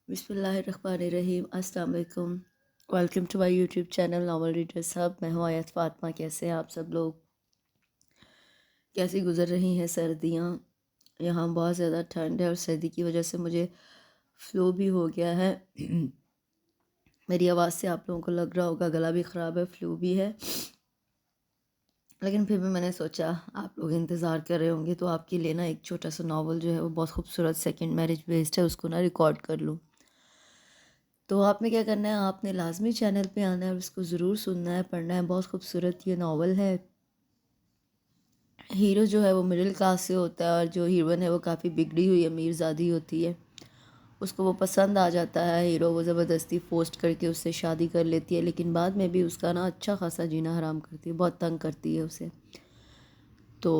بسم اللہ الرحمن الرحیم۔ السلام علیکم، welcome to my YouTube channel novel reader صاحب۔ میں ہوں آیت فاطمہ۔ کیسے ہیں آپ سب لوگ؟ کیسی گزر رہی ہیں سردیاں؟ یہاں بہت زیادہ ٹھنڈ ہے اور سردی کی وجہ سے مجھے فلو بھی ہو گیا ہے۔ میری آواز سے آپ لوگوں کو لگ رہا ہوگا گلا بھی خراب ہے، فلو بھی ہے، لیکن پھر بھی میں نے سوچا آپ لوگ انتظار کر رہے ہوں گے تو آپ کے لیے نا ایک چھوٹا سا ناول جو ہے وہ بہت خوبصورت سیکنڈ میرج بیسڈ ہے، اس کو نا ریکارڈ کر لوں۔ تو آپ نے کیا کرنا ہے، آپ نے لازمی چینل پہ آنا ہے اور اس کو ضرور سننا ہے، پڑھنا ہے۔ بہت خوبصورت یہ ناول ہے۔ ہیرو جو ہے وہ مڈل کلاس سے ہوتا ہے اور جو ہیروئن ہے وہ کافی بگڑی ہوئی امیر زادی ہوتی ہے۔ اس کو وہ پسند آ جاتا ہے ہیرو، وہ زبردستی فورسڈ کر کے اس سے شادی کر لیتی ہے، لیکن بعد میں بھی اس کا نا اچھا خاصا جینا حرام کرتی ہے، بہت تنگ کرتی ہے اسے۔ تو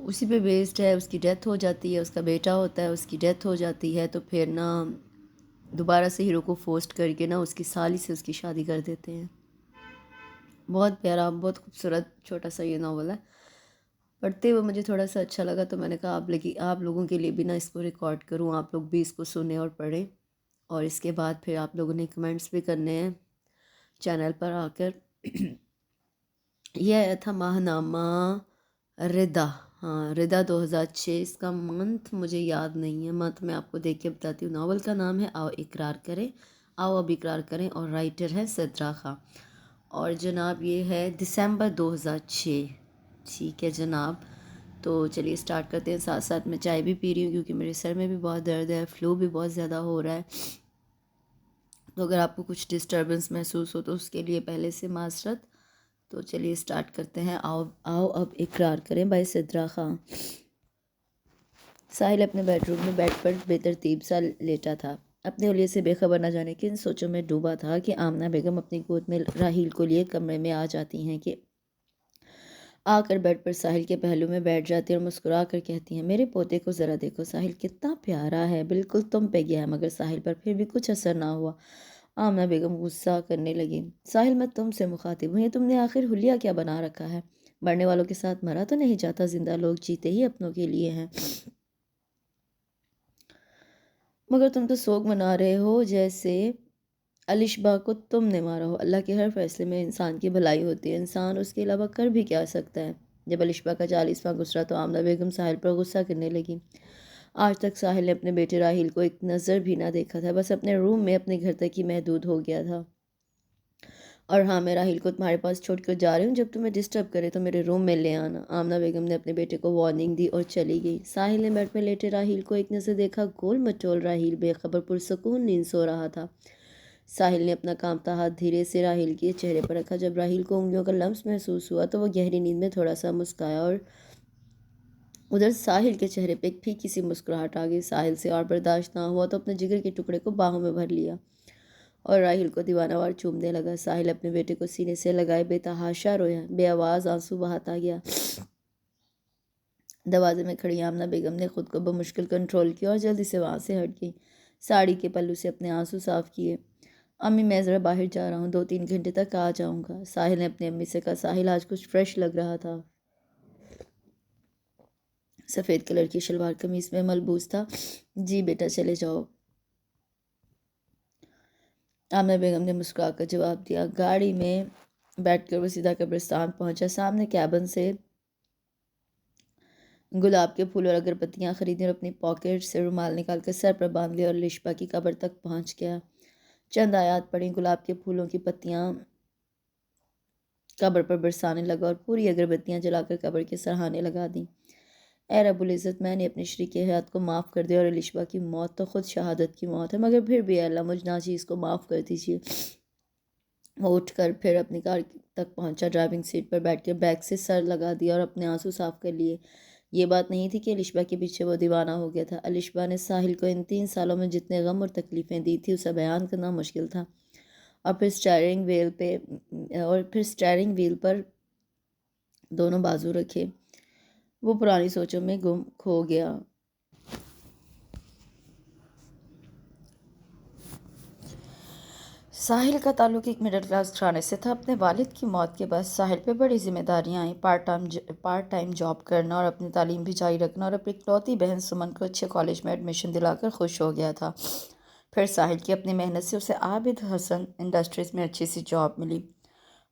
اسی پہ بیسڈ ہے۔ اس کی ڈیتھ ہو جاتی ہے، اس کا بیٹا ہوتا ہے، اس کی ڈیتھ ہو جاتی ہے، تو پھر نا دوبارہ سے ہیرو کو فورسڈ کر کے نا اس کی سالی سے اس کی شادی کر دیتے ہیں۔ بہت پیارا، بہت خوبصورت چھوٹا سا یہ ناول ہے۔ پڑھتے ہوئے مجھے تھوڑا سا اچھا لگا تو میں نے کہا آپ لوگوں کے لیے بھی نا اس کو ریکارڈ کروں، آپ لوگ بھی اس کو سنیں اور پڑھیں، اور اس کے بعد پھر آپ لوگوں نے کمنٹس بھی کرنے ہیں چینل پر آ کر۔ یہ آیا تھا ماہ نامہ ردا، ہاں ردا 2006۔ اس کا منتھ مجھے یاد نہیں ہے، منتھ میں آپ کو دیکھ کے بتاتی ہوں۔ ناول کا نام ہے آؤ اقرار کریں، آؤ اب اقرار کریں، اور رائٹر ہے سدرا خاں، اور جناب یہ ہے دسمبر 2006۔ ٹھیک ہے جناب، تو چلیے سٹارٹ کرتے ہیں۔ ساتھ ساتھ میں چائے بھی پی رہی ہوں کیونکہ میرے سر میں بھی بہت درد ہے، فلو بھی بہت زیادہ ہو رہا ہے، تو اگر آپ کو کچھ ڈسٹربنس محسوس ہو تو اس کے لیے پہلے سے معذرت۔ تو چلیے سٹارٹ کرتے ہیں۔ آؤ آؤ اب اقرار کریں بائی سدرا خاں۔ ساحل اپنے بیڈ روم میں بیڈ پر بے ترتیب سا لیٹا تھا، اپنے حلیے سے بے خبر نہ جانے کن سوچوں میں ڈوبا تھا کہ آمنہ بیگم اپنی گود میں راحیل کو لیے کمرے میں آ جاتی ہیں کہ آ کر بیڈ پر ساحل کے پہلو میں بیٹھ جاتی اور مسکرا کر کہتی ہیں، میرے پوتے کو ذرا دیکھو، ساحل کتنا پیارا ہے، بالکل تم پہ گیا ہے۔ مگر ساحل پر پھر بھی کچھ اثر نہ ہوا۔ آمنہ بیگم غصہ کرنے لگی، ساحل میں تم سے مخاطب ہوں، یہ تم نے آخر حلیہ کیا بنا رکھا ہے؟ مرنے والوں کے ساتھ مرا تو نہیں جاتا، زندہ لوگ جیتے ہی اپنوں کے لیے ہیں، مگر تم تو سوگ منا رہے ہو جیسے الشبا کو تم نے مارا ہو۔ اللہ کے ہر فیصلے میں انسان کی بھلائی ہوتی ہے، انسان اس کے علاوہ کر بھی کیا سکتا ہے؟ جب الشبا کا 40واں گزرا تو آمنہ بیگم ساحل پر غصہ کرنے لگی۔ آج تک ساحل نے اپنے بیٹے راحیل کو ایک نظر بھی نہ دیکھا تھا، بس اپنے روم میں اپنے گھر تک ہی محدود ہو گیا تھا۔ اور ہاں، میں راحیل کو تمہارے پاس چھوڑ کر جا رہی ہوں، جب تمہیں ڈسٹرب کرے تو میرے روم میں لے آنا۔ آمنہ بیگم نے اپنے بیٹے کو وارننگ دی اور چلی گئی۔ ساحل نے بیڈ میں لیٹے راحیل کو ایک نظر دیکھا، گول مٹول راحیل بے خبر پرسکون نیند سو رہا تھا۔ ساحل نے اپنا کانپتا ہاتھ دھیرے سے راحیل کے چہرے پر رکھا، جب راحیل کو انگلیوں کا لمس محسوس ہوا تو وہ گہری نیند میں تھوڑا سا مسکرایا، اور ادھر ساحل کے چہرے پہ ایک پھیکی سی مسکراہٹ آ گئی۔ ساحل سے اور برداشت نہ ہوا تو اپنے جگر کے ٹکڑے کو باہوں میں بھر لیا اور راحیل کو دیوانہ وار چومنے لگا۔ ساحل اپنے بیٹے کو سینے سے لگائے بے تحاشا رویا، بے آواز آنسو بہاتا گیا۔ دروازے میں کھڑی آمنہ بیگم نے خود کو بمشکل کنٹرول کیا اور جلدی سے وہاں سے ہٹ گئی، ساڑی کے پلو سے اپنے آنسو صاف کیے۔ امی میں ذرا باہر جا رہا ہوں، 2-3 گھنٹے تک آ جاؤں گا، ساحل نے اپنی امی سے کہا۔ ساحل آج کچھ فریش لگ رہا تھا، سفید کلر کی شلوار قمیص میں ملبوس تھا۔ جی بیٹا چلے جاؤ، آمنہ بیگم نے مسکرا کر جواب دیا۔ گاڑی میں بیٹھ کر وہ سیدھا قبرستان پہنچا۔ سامنے کیبن سے گلاب کے پھول اور اگربتیاں خریدیں اور اپنی پاکٹ سے رومال نکال کر سر پر باندھ لیا اور لشبا کی قبر تک پہنچ گیا۔ چند آیات پڑھیں، گلاب کے پھولوں کی پتیاں قبر پر برسانے لگا اور پوری اگربتیاں جلا کر قبر کے سرہانے لگا دیں۔ اے رب العزت، میں نے اپنی شریک حیات کو معاف کر دیا، اور الشبا کی موت تو خود شہادت کی موت ہے، مگر پھر بھی اے اللہ مجھ ناچیز کو معاف کر دیجیے۔ وہ اٹھ کر پھر اپنی کار تک پہنچا، ڈرائیونگ سیٹ پر بیٹھ کر بیگ سے سر لگا دیا اور اپنے آنسو صاف کر لیے۔ یہ بات نہیں تھی کہ الشبا کے پیچھے وہ دیوانہ ہو گیا تھا۔ الشبا نے ساحل کو ان 3 سالوں میں جتنے غم اور تکلیفیں دی تھی اسے بیان کرنا مشکل تھا۔ اور پھر سٹیئرنگ ویل پر دونوں بازو رکھے وہ پرانی سوچوں میں گم کھو گیا۔ ساحل کا تعلق ایک مڈل کلاس گھرانے سے تھا۔ اپنے والد کی موت کے بعد ساحل پہ بڑی ذمہ داریاں آئیں، پارٹ ٹائم جاب کرنا اور اپنی تعلیم بھی جاری رکھنا، اور اپنی اکلوتی بہن سمن کو اچھے کالج میں ایڈمیشن دلا کر خوش ہو گیا تھا۔ پھر ساحل کی اپنی محنت سے اسے عابد حسن انڈسٹریز میں اچھی سی جاب ملی،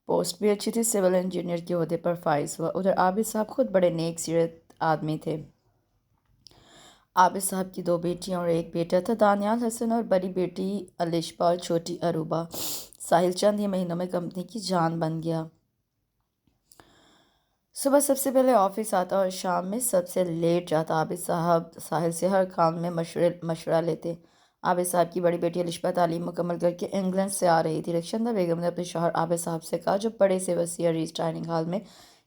پوسٹ بھی اچھی تھی، سول انجینئر کے عہدے پر فائز ہوا۔ ادھر عابد صاحب خود بڑے نیک سیرت آدمی تھے۔ عابد صاحب کی 2 بیٹیاں اور 1 بیٹا تھا، دانیال حسن اور بڑی بیٹی الشبہ اور چھوٹی عروبہ۔ ساحل چند ہی مہینوں میں کمپنی کی جان بن گیا۔ صبح سب سے پہلے آفس آتا اور شام میں سب سے لیٹ جاتا۔ عابد صاحب ساحل سے ہر کام میں مشورہ لیتے۔ عابد صاحب کی بڑی بیٹی الشبہ تعلیم مکمل کر کے انگلینڈ سے آ رہی تھی۔ رخشندہ بیگم نے اپنے شوہر عابد صاحب سے کہا، جو بڑے سے وسیع عریض ڈائننگ ہال میں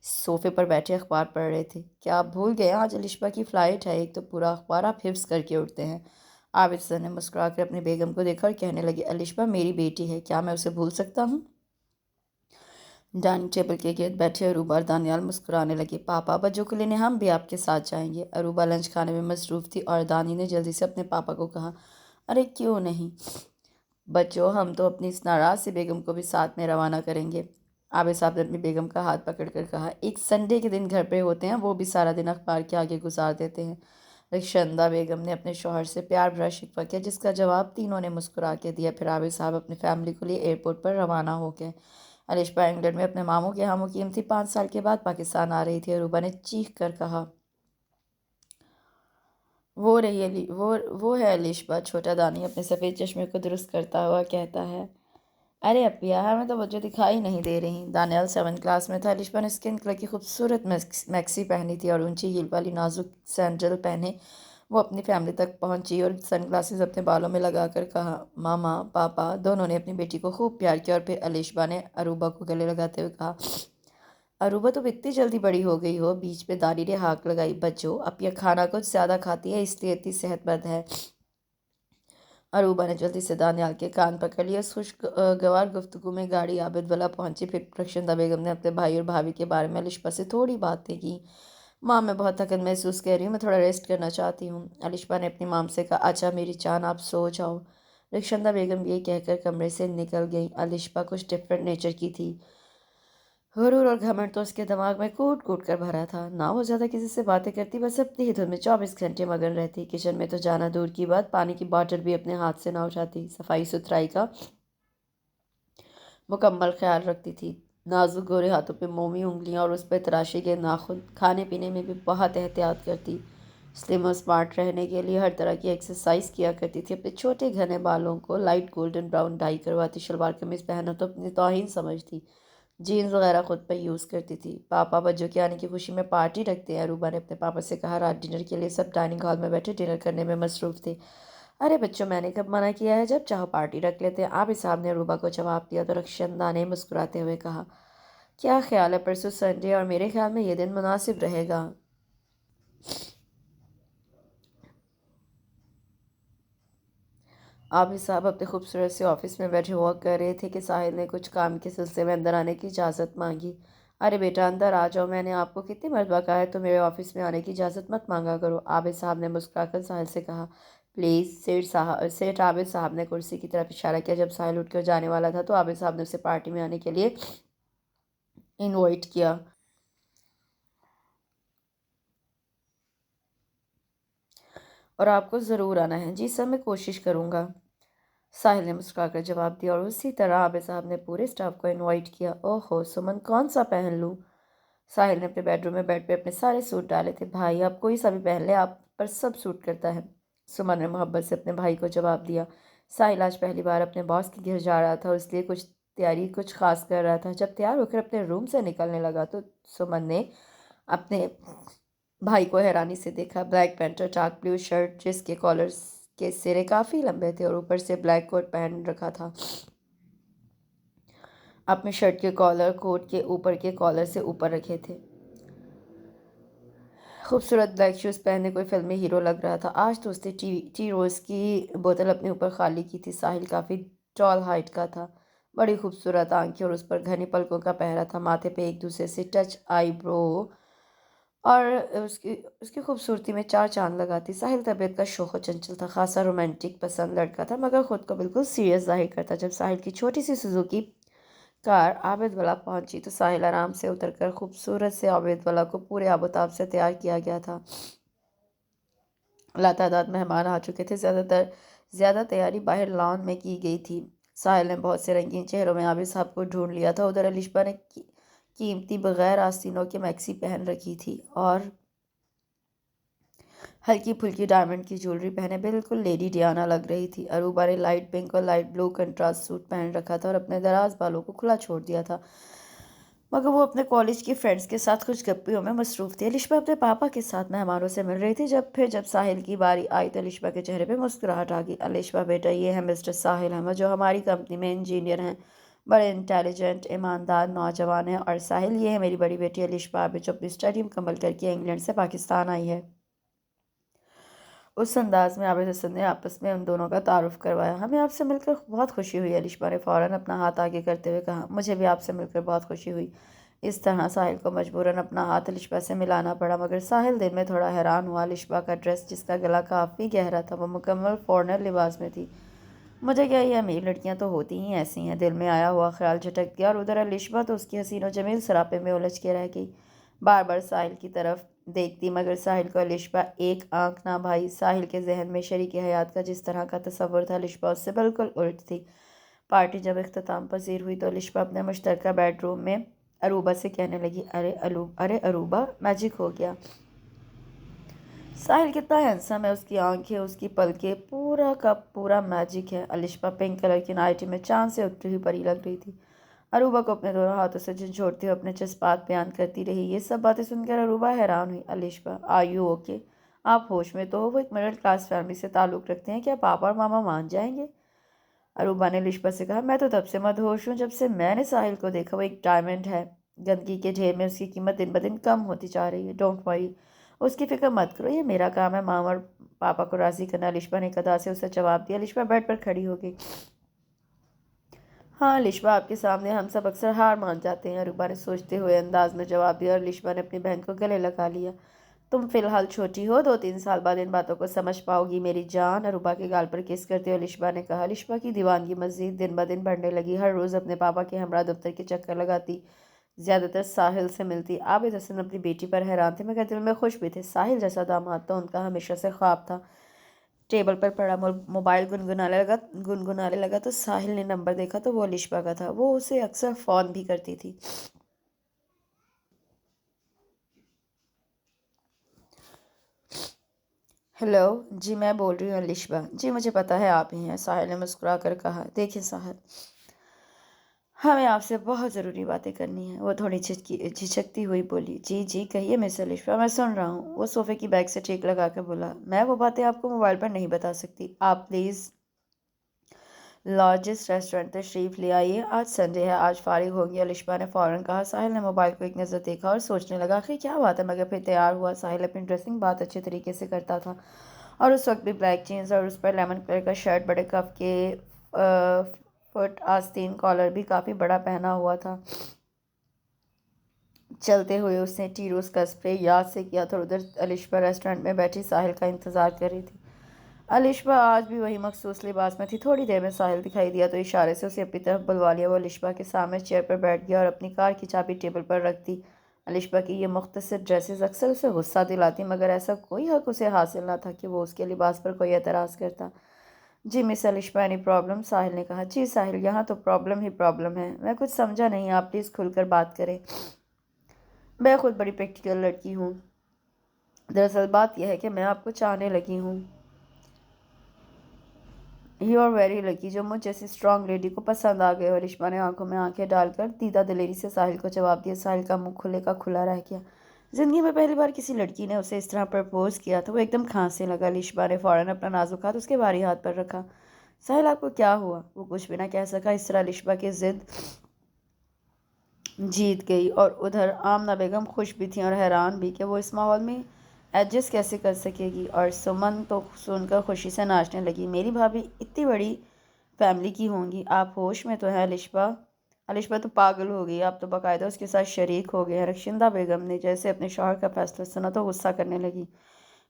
صوفے پر بیٹھے اخبار پڑھ رہے تھے، کیا آپ بھول گئے آج الشبہ کی فلائٹ ہے؟ ایک تو پورا اخبار آپ حفظ کر کے اٹھتے ہیں۔ عابد صاحب نے مسکرا کر اپنی بیگم کو دیکھا اور کہنے لگے، الشبہ میری بیٹی ہے، کیا میں اسے بھول سکتا ہوں؟ ڈائننگ ٹیبل کے گرد بیٹھے عروبہ اور دانیال مسکرانے لگے۔ پاپا، بچوں کو لینے ہم بھی آپ کے ساتھ جائیں گے۔ عروبہ لنچ کھانے میں مصروف تھی اور دانی نے جلدی سے اپنے پاپا کو کہا، ارے کیوں نہیں بچوں، ہم تو اپنی اس ناراض سی بیگم کو بھی ساتھ میں روانہ کریں گے۔ عابد صاحب نے اپنی بیگم کا ہاتھ پکڑ کر کہا، ایک سنڈے کے دن گھر پہ ہوتے ہیں، وہ بھی سارا دن اخبار کے آگے گزار دیتے ہیں۔ رخشندہ بیگم نے اپنے شوہر سے پیار بھرا شکوہ کیا، جس کا جواب تینوں نے مسکرا کے دیا۔ پھر عابد صاحب اپنی فیملی کو لیے ایئرپورٹ پر روانہ ہو گئے۔ الشبہ انگلینڈ میں اپنے ماموں کے ہاں مقیم تھی، 5 سال کے بعد پاکستان آ رہی تھی۔ عروبہ نے چیخ کر کہا، وہ ہے الشبہ۔ چھوٹا دانی اپنے سفید چشمے کو درست کرتا ہوا کہتا ہے، ارے اپیا، ہمیں تو وجہ دکھائی نہیں دے رہی۔ دانیال 7 کلاس میں تھا۔ الشبہ نے اسکن کلر کی خوبصورت میکسی پہنی تھی اور اونچی ہیل والی نازک سینڈل پہنے وہ اپنی فیملی تک پہنچی اور سن گلاسز اپنے بالوں میں لگا کر کہا، ماما پاپا دونوں نے اپنی بیٹی کو خوب پیار کیا۔ اور پھر الشبہ نے عروبہ کو گلے لگاتے ہوئے کہا، عروبہ تم اتنی جلدی بڑی ہو گئی ہو۔ بیچ پہ دانی نے ہاک لگائی، بچوں اپیا کھانا کچھ زیادہ کھاتی ہے، اس لیے اتنی صحت مند ہے۔ عروبہ نے جلدی سے دانیال کے کان پکڑ لیے۔ اس خوشگوار گفتگو میں گاڑی عابد والا پہنچی۔ پھر رخشندہ بیگم نے اپنے بھائی اور بھابھی کے بارے میں الشبہ سے تھوڑی باتیں کی۔ ماں، میں بہت تھکن محسوس کر رہی ہوں، میں تھوڑا ریسٹ کرنا چاہتی ہوں۔ الشبہ نے اپنی مام سے کہا، اچھا میری جان، آپ سو جاؤ۔ رخشندہ بیگم یہ کہہ کر کمرے سے نکل گئیں۔ الشبہ کچھ ڈفرینٹ نیچر کی تھی۔ غرور اور گھمنڈ تو اس کے دماغ میں کوٹ کوٹ کر بھرا تھا۔ نہ وہ زیادہ کسی سے باتیں کرتی، بس اپنی ہی دھن میں 24 گھنٹے مگن رہتی۔ کچن میں تو جانا دور کی بات، پانی کی باٹل بھی اپنے ہاتھ سے نہ اٹھاتی۔ صفائی ستھرائی کا مکمل خیال رکھتی تھی۔ نازک گورے ہاتھوں پہ مومی انگلیاں اور اس پہ تراشے گئے ناخن۔ کھانے پینے میں بھی بہت احتیاط کرتی۔ سلم اور سمارٹ رہنے کے لیے ہر طرح کی ایکسرسائز کیا کرتی تھی۔ اپنے چھوٹے گھنے بالوں کو لائٹ گولڈن براؤن ڈائی کرواتی۔ شلوار قمیض پہننا تو اپنی توہین سمجھتی۔ جینز وغیرہ خود پہ یوز کرتی تھی۔ پاپا بچوں کے آنے کی خوشی میں پارٹی رکھتے ہیں، عروبہ نے اپنے پاپا سے کہا۔ رات ڈنر کے لیے سب ڈائننگ ہال میں بیٹھے ڈنر کرنے میں مصروف تھے۔ ارے بچوں، میں نے کب منع کیا ہے؟ جب چاہو پارٹی رکھ لیتے ہیں، عابد صاحب نے عروبہ کو جواب دیا تو رخشندہ نے مسکراتے ہوئے کہا، کیا خیال ہے پرسوں سنڈے، اور میرے خیال میں یہ دن مناسب رہے گا۔ عابد صاحب اپنے خوبصورت سے آفس میں بیٹھے ہوا کر رہے تھے کہ ساحل نے کچھ کام کے سلسلے میں اندر آنے کی اجازت مانگی۔ ارے بیٹا اندر آ جاؤ، میں نے آپ کو کتنی مرتبہ کہا ہے تو میرے آفس میں آنے کی اجازت مت مانگا کرو۔ عابد صاحب نے مسکرا کر ساحل سے کہا، پلیز سیٹ۔ عابد صاحب نے کرسی کی طرف اشارہ کیا۔ جب ساحل اٹھ کر جانے والا تھا تو عابد صاحب نے اسے پارٹی میں آنے کے لیے انوائٹ کیا۔ اور آپ کو ضرور آنا ہے۔ جی سر، میں کوشش کروں گا، ساحل نے مسکرا کر جواب دیا۔ اور اسی طرح عابد صاحب نے پورے اسٹاف کو انوائٹ کیا۔ اوہ ہو سمن، کون سا پہن لوں؟ ساحل نے اپنے بیڈ روم میں بیڈ پہ اپنے سارے سوٹ ڈالے تھے۔ بھائی آپ کوئی سا بھی پہن لے، آپ پر سب سوٹ کرتا ہے، سمن نے محبت سے اپنے بھائی کو جواب دیا۔ ساحل آج پہلی بار اپنے باس کے گھر جا رہا تھا اور اس لیے کچھ خاص کر رہا تھا۔ جب تیار ہو کر اپنے روم سے نکلنے لگا تو سمن نے اپنے بھائی کو حیرانی سے دیکھا۔ بلیک پینٹ اور ڈارک بلیو شرٹ جس کے کالرز کے سرے کافی لمبے تھے اور اوپر سے بلیک کوٹ پہن رکھا تھا۔ اپنے شرٹ کے کالر کوٹ کے اوپر کے کالر سے اوپر رکھے تھے۔ خوبصورت بلیک شوز پہنے کوئی فلمی ہیرو لگ رہا تھا۔ آج تو اس نے ٹی روز کی بوتل اپنے اوپر خالی کی تھی۔ ساحل کافی ٹال ہائٹ کا تھا، بڑی خوبصورت آنکھیں اور اس پر گھنی پلکوں کا پہرا تھا۔ ماتھے پہ ایک دوسرے سے ٹچ آئی برو اور اس کی خوبصورتی میں 4 چاند لگاتی۔ ساحل طبیعت کا شوخ و چنچل تھا، خاصا رومانٹک پسند لڑکا تھا، مگر خود کو بالکل سیریس ظاہر کرتا۔ جب ساحل کی چھوٹی سی سوزوکی کار عابد والا پہنچی تو ساحل آرام سے اتر کر خوبصورت سے عابد والا کو پورے آب و تاب سے تیار کیا گیا تھا۔ لاتعداد مہمان آ چکے تھے، زیادہ تیاری باہر لان میں کی گئی تھی۔ ساحل نے بہت سے رنگین چہروں میں عابد صاحب کو ڈھونڈ لیا تھا۔ ادھر الشبا نے قیمتی بغیر آستینوں کی میکسی پہن رکھی تھی اور ہلکی پھلکی ڈائمنڈ کی جیولری پہنے بالکل لیڈی ڈیانا لگ رہی تھی۔ اروبا نے لائٹ پنک اور لائٹ بلو کنٹراسٹ سوٹ پہن رکھا تھا اور اپنے دراز بالوں کو کھلا چھوڑ دیا تھا، مگر وہ اپنے کالج کی فرینڈز کے ساتھ کچھ گپیوں میں مصروف تھی۔ الشبا اپنے پاپا کے ساتھ مہمانوں سے مل رہی تھی۔ جب ساحل کی باری آئی تو الشبا کے چہرے پہ مسکراہٹ آ گئی۔ الشبا بیٹا، یہ ہے مسٹر ساحل احمد، جو ہماری کمپنی میں انجینئر ہیں، بڑے انٹیلیجنٹ ایماندار نوجوان ہیں۔ اور ساحل، یہ ہے میری بڑی بیٹی الشبا عابد، جو اپنی اسٹڈی مکمل کر کے انگلینڈ سے پاکستان آئی ہے۔ اس انداز میں عابد حسن نے آپس میں ان دونوں کا تعارف کروایا۔ ہمیں آپ سے مل کر بہت خوشی ہوئی، الشبا نے فوراً اپنا ہاتھ آگے کرتے ہوئے کہا۔ مجھے بھی آپ سے مل کر بہت خوشی ہوئی۔ اس طرح ساحل کو مجبوراً اپنا ہاتھ الشبا سے ملانا پڑا، مگر ساحل دل میں تھوڑا حیران ہوا۔ الشبا کا ڈریس، جس کا گلا کافی گہرا تھا، وہ مکمل فارنر لباس میں تھی۔ مجھے کیا، یہ امیر لڑکیاں تو ہوتی ہی ایسی ہیں، دل میں آیا ہوا خیال جھٹک گیا، اور ادھر الشبا تو اس کی حسین و جمیل سراپے میں الجھ کے رہ گئی، بار بار ساحل کی طرف دیکھتی، مگر ساحل کو الشبا ایک آنکھ نہ بھائی۔ ساحل کے ذہن میں شریک حیات کا جس طرح کا تصور تھا، الشبا اس سے بالکل الٹ تھی۔ پارٹی جب اختتام پذیر ہوئی تو الشبا اپنے مشترکہ بیڈ روم میں اروبا سے کہنے لگی، ارے اروبا، میجک ہو گیا۔ ساحل کتنا ہینسم ہے، اس کی آنکھیں، اس کی پلکیں، پورا کا پورا میجک ہے۔ الشبا پنک کلر کی نائٹی میں چاند سے اتری ہوئی پری لگ رہی تھی۔ اروبا کو اپنے دونوں ہاتھوں سے جھنجھوڑتے ہوئے اپنے جذبات بیان کرتی رہی۔ یہ سب باتیں سن کر اروبا حیران ہوئی۔ Alshaba, are you okay? آپ ہوش میں تو ہو؟ وہ ایک مڈل کلاس فیملی سے تعلق رکھتے ہیں، کیا پاپا اور ماما مان جائیں گے؟ اروبا نے الشبا سے کہا، میں تو تب سے مدہوش ہوں جب سے میں نے ساحل کو دیکھا، وہ ایک ڈائمنڈ ہے۔ گندگی کے ڈھیر میں اس کی قیمت دن بدن کم ہوتی جا رہی ہے۔ ڈونٹ وری، اس کی فکر مت کرو، یہ میرا کام ہے ماما اور پاپا کو راضی کرنا۔ الشبا نے ایک ادا سے اسے جواب دیا۔ الشبا بیڈ پر کھڑی ہو گئی۔ ہاں الشبا، آپ کے سامنے ہم سب اکثر ہار مان جاتے ہیں، اروبا نے سوچتے ہوئے انداز میں جواب دیا، اور الشبا نے اپنی بہن کو گلے لگا لیا۔ تم فی الحال چھوٹی ہو، 2-3 سال بعد ان باتوں کو سمجھ پاؤ گی میری جان، اروبا کے گال پر کس کرتے ہوئے الشبا نے کہا۔ الشبا کی دیوانگی مزید دن بدن بڑھنے لگی، ہر روز اپنے پاپا کے ہمراہ دفتر کے چکر لگاتی، زیادہ تر ساحل سے ملتی۔ عابد حسن اپنی بیٹی پر حیران تھے، مگر دل میں خوش بھی تھے۔ ساحل جیسا داماد تو ان کا ہمیشہ سے خواب تھا۔ ٹیبل پر پڑا موبائل گنگنانے لگا تو ساحل نے نمبر دیکھا تو وہ الشبا کا تھا۔ وہ اسے اکثر فون بھی کرتی تھی۔ ہیلو، جی میں بول رہی ہوں الشبا۔ جی مجھے پتا ہے آپ ہی ہیں، ساحل نے مسکرا کر کہا۔ دیکھیں ساحل، ہمیں آپ سے بہت ضروری باتیں کرنی ہیں۔ وہ تھوڑی جھجکتی ہوئی بولی۔ جی جی کہیے مس الشبا، میں سن رہا ہوں۔ وہ صوفے کی بیک سے ٹیک لگا کر بولا، میں وہ باتیں آپ کو موبائل پر نہیں بتا سکتی، آپ پلیز لارجسٹ ریسٹورنٹ تشریف لے آئیے، آج سنڈے ہے، آج فارغ ہوگی، الشبا نے فوراً کہا۔ ساحل نے موبائل کو ایک نظر دیکھا اور سوچنے لگا، آخر کیا بات ہے، مگر پھر تیار ہوا۔ ساحل اپنی ڈریسنگ بہت اچھے طریقے سے کرتا تھا، اور اس وقت بھی بلیک جینز اور اس پر لیمن کلر کا شرٹ، بڑے کف کے فٹ آستین کالر بھی کافی بڑا پہنا ہوا تھا۔ چلتے ہوئے اس نے ٹیروس کا اسپرے یاد سے کیا تھا، اور ادھر الشبا ریسٹورنٹ میں بیٹھی ساحل کا انتظار کر رہی تھی۔ الشبا آج بھی وہی مخصوص لباس میں تھی۔ تھوڑی دیر میں ساحل دکھائی دیا تو اشارے سے اسے اپنی طرف بلوا لیا۔ وہ الشبا کے سامنے چیئر پر بیٹھ گیا اور اپنی کار کی چابی ٹیبل پر رکھ دی۔ الشبا کی یہ مختصر ڈریسز اکثر اسے غصہ دلاتی، مگر ایسا کوئی حق اسے حاصل نہ تھا کہ وہ اس کے لباس پر کوئی اعتراض کرتا۔ جی مس الشبا، اینی پرابلم؟ ساحل نے کہا۔ جی ساحل، یہاں تو پرابلم ہی پرابلم ہے، میں کچھ سمجھا نہیں، آپ پلیز کھل کر بات کریں۔ میں خود بڑی پریکٹیکل لڑکی ہوں، دراصل بات یہ ہے کہ میں آپ کو چاہنے لگی ہوں۔ یو آر ویری لکی، جو مجھ جیسی اسٹرانگ لیڈی کو پسند آ گئے ہو۔ الشبا نے آنکھوں میں آنکھیں ڈال کر دیدہ دلیری سے ساحل کو جواب دیا۔ ساحل کا منہ کھلے کا کھلا رہ گیا۔ زندگی میں پہلی بار کسی لڑکی نے اسے اس طرح پرپوز کیا تھا، وہ ایک دم کھانسنے لگا۔ الشبا نے فوراً اپنا نازک ہاتھ اس کے بھاری ہاتھ پر رکھا۔ ساحل، آپ کو کیا ہوا؟ وہ کچھ بھی نہ کہہ سکا۔ اس طرح الشبا کی ضد جیت گئی، اور ادھر آمنہ بیگم خوش بھی تھیں اور حیران بھی کہ وہ اس ماحول میں ایڈجسٹ کیسے کر سکے گی، اور سمن تو سن کر خوشی سے ناچنے لگی۔ میری بھابھی اتنی بڑی فیملی کی ہوں گی، آپ ہوش میں تو ہیں الشبا؟ الشبا تو پاگل ہو گئی، آپ تو باقاعدہ اس کے ساتھ شریک ہو گئے ہیں۔ رخشندہ بیگم نے جیسے اپنے شوہر کا فیصلہ سنا تو غصہ کرنے لگی۔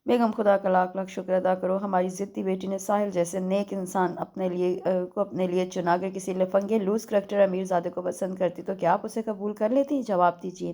بیگم، خدا کا لاکھ لاکھ شکر ادا کرو، ہماری ضدی بیٹی نے ساحل جیسے نیک انسان اپنے لیے چنا۔ اگر کسی لفنگے لوز کریکٹر امیر زادے کو پسند کرتی تو کیا آپ اسے قبول کر لیتی؟ جواب دیجیے۔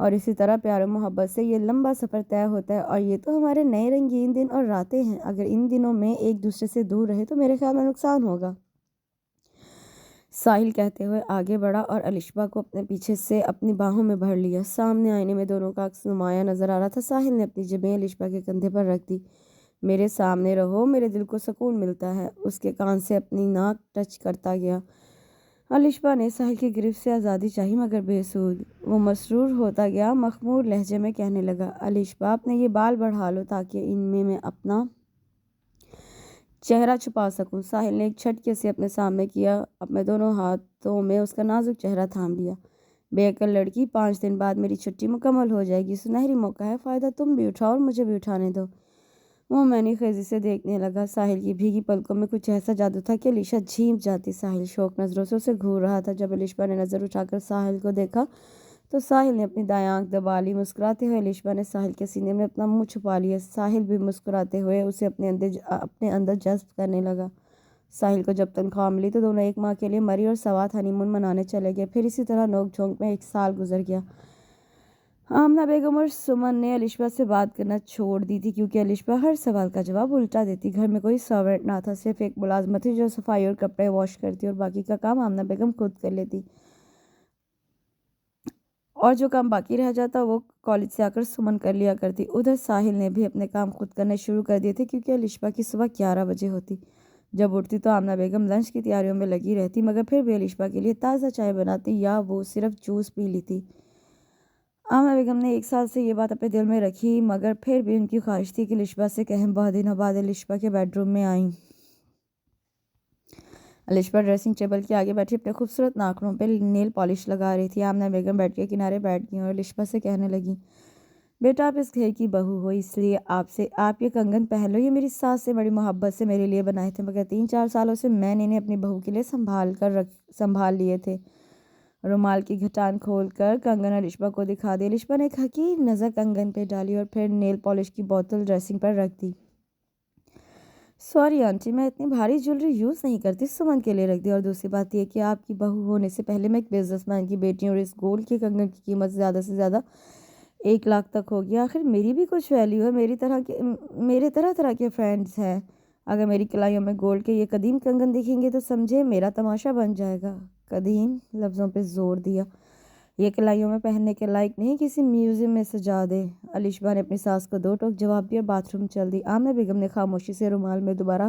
اور اسی طرح پیار و محبت سے یہ لمبا سفر طے ہوتا ہے، اور یہ تو ہمارے نئے رنگین دن اور راتیں ہیں۔ اگر ان دنوں میں ایک دوسرے سے دور رہے تو میرے خیال میں نقصان ہوگا، ساحل کہتے ہوئے آگے بڑھا اور الشبا کو اپنے پیچھے سے اپنی باہوں میں بھر لیا۔ سامنے آئینے میں دونوں کا عکس نمایاں نظر آ رہا تھا۔ ساحل نے اپنی جبیں الشبا کے کندھے پر رکھ دی۔ میرے سامنے رہو، میرے دل کو سکون ملتا ہے، اس کے کان سے اپنی ناک ٹچ کرتا گیا۔ الشبا نے ساحل کی گرفت سے آزادی چاہی مگر بے سود۔ وہ مسرور ہوتا گیا، مخمور لہجے میں کہنے لگا، الشبا اپنے یہ بال بڑھا لو تاکہ ان میں اپنا چہرہ چھپا سکوں۔ ساحل نے ایک جھٹکے سے اپنے سامنے کیا، اپنے دونوں ہاتھوں میں اس کا نازک چہرہ تھام لیا۔ بے عقل لڑکی، 5 دن بعد میری چھٹی مکمل ہو جائے گی، سنہری موقع ہے، فائدہ تم بھی اٹھاؤ اور مجھے بھی اٹھانے دو۔ وہ میں نے خیزی سے دیکھنے لگا۔ ساحل کی بھیگی پلکوں میں کچھ ایسا جادو تھا کہ علیشا جھیپ جاتی۔ ساحل شوق نظروں سے اسے گھور رہا تھا۔ جب الشبا نے نظر اٹھا کر ساحل کو دیکھا تو ساحل نے اپنی دائیں آنکھ دبا لی۔ مسکراتے ہوئے الشبا نے ساحل کے سینے میں اپنا منہ چھپا لیا۔ ساحل بھی مسکراتے ہوئے اسے اپنے اندر جذب کرنے لگا۔ ساحل کو جب تنخواہ ملی تو دونوں ایک ماہ کے لیے مری اور سوات ہنی مون منانے چلے گئے۔ پھر اسی طرح نوک جھونک میں 1 سال گزر گیا۔ آمنہ بیگم اور سمن نے الشبا سے بات کرنا چھوڑ دی تھی کیونکہ الشبا ہر سوال کا جواب الٹا دیتی۔ گھر میں کوئی سرونٹ نہ تھا، صرف ایک ملازمت تھی جو صفائی اور کپڑے واش کرتی، اور باقی کا کام آمنہ بیگم خود کر لیتی، اور جو کام باقی رہ جاتا وہ کالج سے آ کر سمن کر لیا کرتی۔ ادھر ساحل نے بھی اپنے کام خود کرنے شروع کر دیے تھے کیونکہ الشبا کی صبح 11 بجے ہوتی۔ جب اٹھتی تو آمنہ بیگم لنچ کی تیاریوں میں لگی رہتی، مگر پھر بھی الشبا کے لیے تازہ چائے بناتی یا وہ صرف جوس پی لیتی۔ آمنہ بیگم نے 1 سال سے یہ بات اپنے دل میں رکھی، مگر پھر بھی ان کی خواہش تھی کہ الشبا سے کہیں۔ بہت دنوں بعد الشبا کے بیڈ روم میں آئیں۔ الشبا ڈریسنگ ٹیبل کے آگے بیٹھی اپنے خوبصورت ناخنوں پہ نیل پالش لگا رہی تھی۔ آمنہ بیگم بیڈ کے کنارے بیٹھ گئیں اور الشبا سے کہنے لگیں، بیٹا آپ اس گھر کی بہو ہو، اس لیے آپ یہ کنگن پہن لو، یہ میری ساس سے بڑی محبت سے میرے لیے بنائے تھے، مگر 3-4 سالوں سے میں نے انہیں اپنی بہو کے لیے سنبھال لیے تھے۔ رومال کی گھٹان کھول کر کنگن الشبا کو دکھا دی۔ الشبا نے ایک حقیر نظر کنگن پہ ڈالی اور پھر نیل پالش کی بوتل ڈریسنگ پر رکھ دی۔ سوری آنٹی، میں اتنی بھاری جولری یوز نہیں کرتی، سمن کے لیے رکھ دی، اور دوسری بات یہ کہ آپ کی بہو ہونے سے پہلے میں ایک بزنس مین کی بیٹی ہوں اور اس گولڈ کے کنگن کی قیمت زیادہ سے زیادہ 1 لاکھ تک ہوگی۔ آخر میری بھی کچھ ویلیو ہے، میرے طرح طرح کے فرینڈز ہیں۔ اگر میری کلائیوں میں گولڈ کے یہ قدیم کنگن دکھیں گے تو سمجھے میرا تماشا بن جائے گا۔ قدیم لفظوں پہ زور دیا۔ یہ کلائیوں میں پہننے کے لائق نہیں، کسی میوزیم میں سجا دے۔ الشبا نے اپنی ساس کو 2 ٹوک جواب دیا اور باتھ روم چل دی۔ آمنہ بیگم نے خاموشی سے رومال میں دوبارہ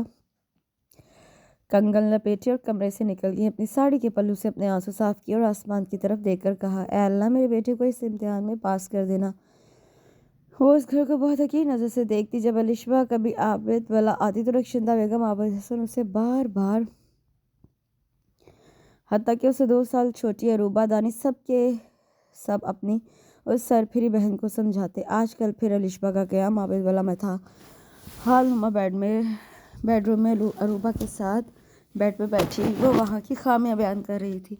کنگن لپیٹے اور کمرے سے نکل گئی۔ اپنی ساڑی کے پلو سے اپنے آنسو صاف کیے اور آسمان کی طرف دیکھ کر کہا، اے اللہ میرے بیٹے کو اس امتحان میں پاس کر دینا۔ وہ اس گھر کو بہت حقیر نظر سے دیکھتی۔ جب الشبا کبھی عابد والا آتی تو رخشندہ بیگم عابد حسن اسے بار بار، حتیٰ کہ اسے 2 سال چھوٹی عروبہ دانی سب کے سب اپنی اس سرپھری بہن کو سمجھاتے۔ آج کل پھر الشبا کا قیام عابد والا میں تھا۔ ہال نما بیڈ روم میں عروبہ کے ساتھ بیڈ پہ بیٹھی وہ وہاں کی خامیاں بیان کر رہی تھی۔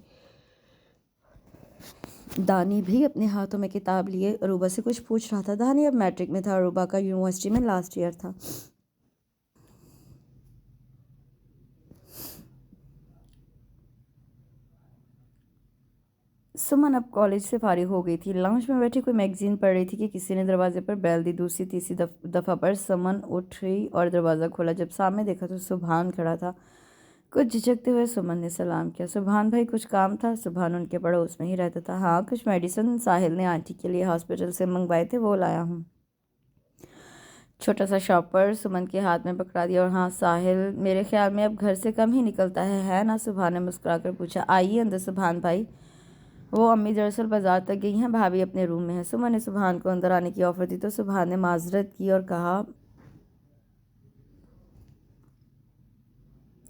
دانی بھی اپنے ہاتھوں میں کتاب لیے عروبہ سے کچھ پوچھ رہا تھا۔ دانی اب میٹرک میں تھا، عروبہ کا یونیورسٹی میں لاسٹ ایئر تھا۔ سمن اب کالج سے فارغ ہو گئی تھی، لاؤنج میں بیٹھی کوئی میگزین پڑھ رہی تھی کہ کسی نے دروازے پر بیل دی۔ دوسری تیسری دفعہ پر سمن اٹھی اور دروازہ کھولا۔ جب سامنے دیکھا تو سبحان کھڑا تھا۔ کچھ جھجکتے ہوئے سمن نے سلام کیا۔ سبحان بھائی کچھ کام تھا؟ سبحان ان کے پڑوس میں ہی رہتا تھا۔ ہاں کچھ میڈیسن ساحل نے آنٹی کے لیے ہاسپٹل سے منگوائے تھے، وہ لایا ہوں۔ چھوٹا سا شاپر سمن کے ہاتھ میں پکڑا دیا۔ اور ہاں ساحل میرے خیال میں اب گھر سے کم ہی نکلتا ہے نا؟ سبحان نے مسکرا کر پوچھا۔ آئیے اندر سبحان بھائی۔ وہ امی دراصل بازار تک گئی ہیں، بھابھی اپنے روم میں ہے۔ سمن نے سبحان کو اندر آنے کی آفر دی تو سبحان نے معذرت کی اور کہا،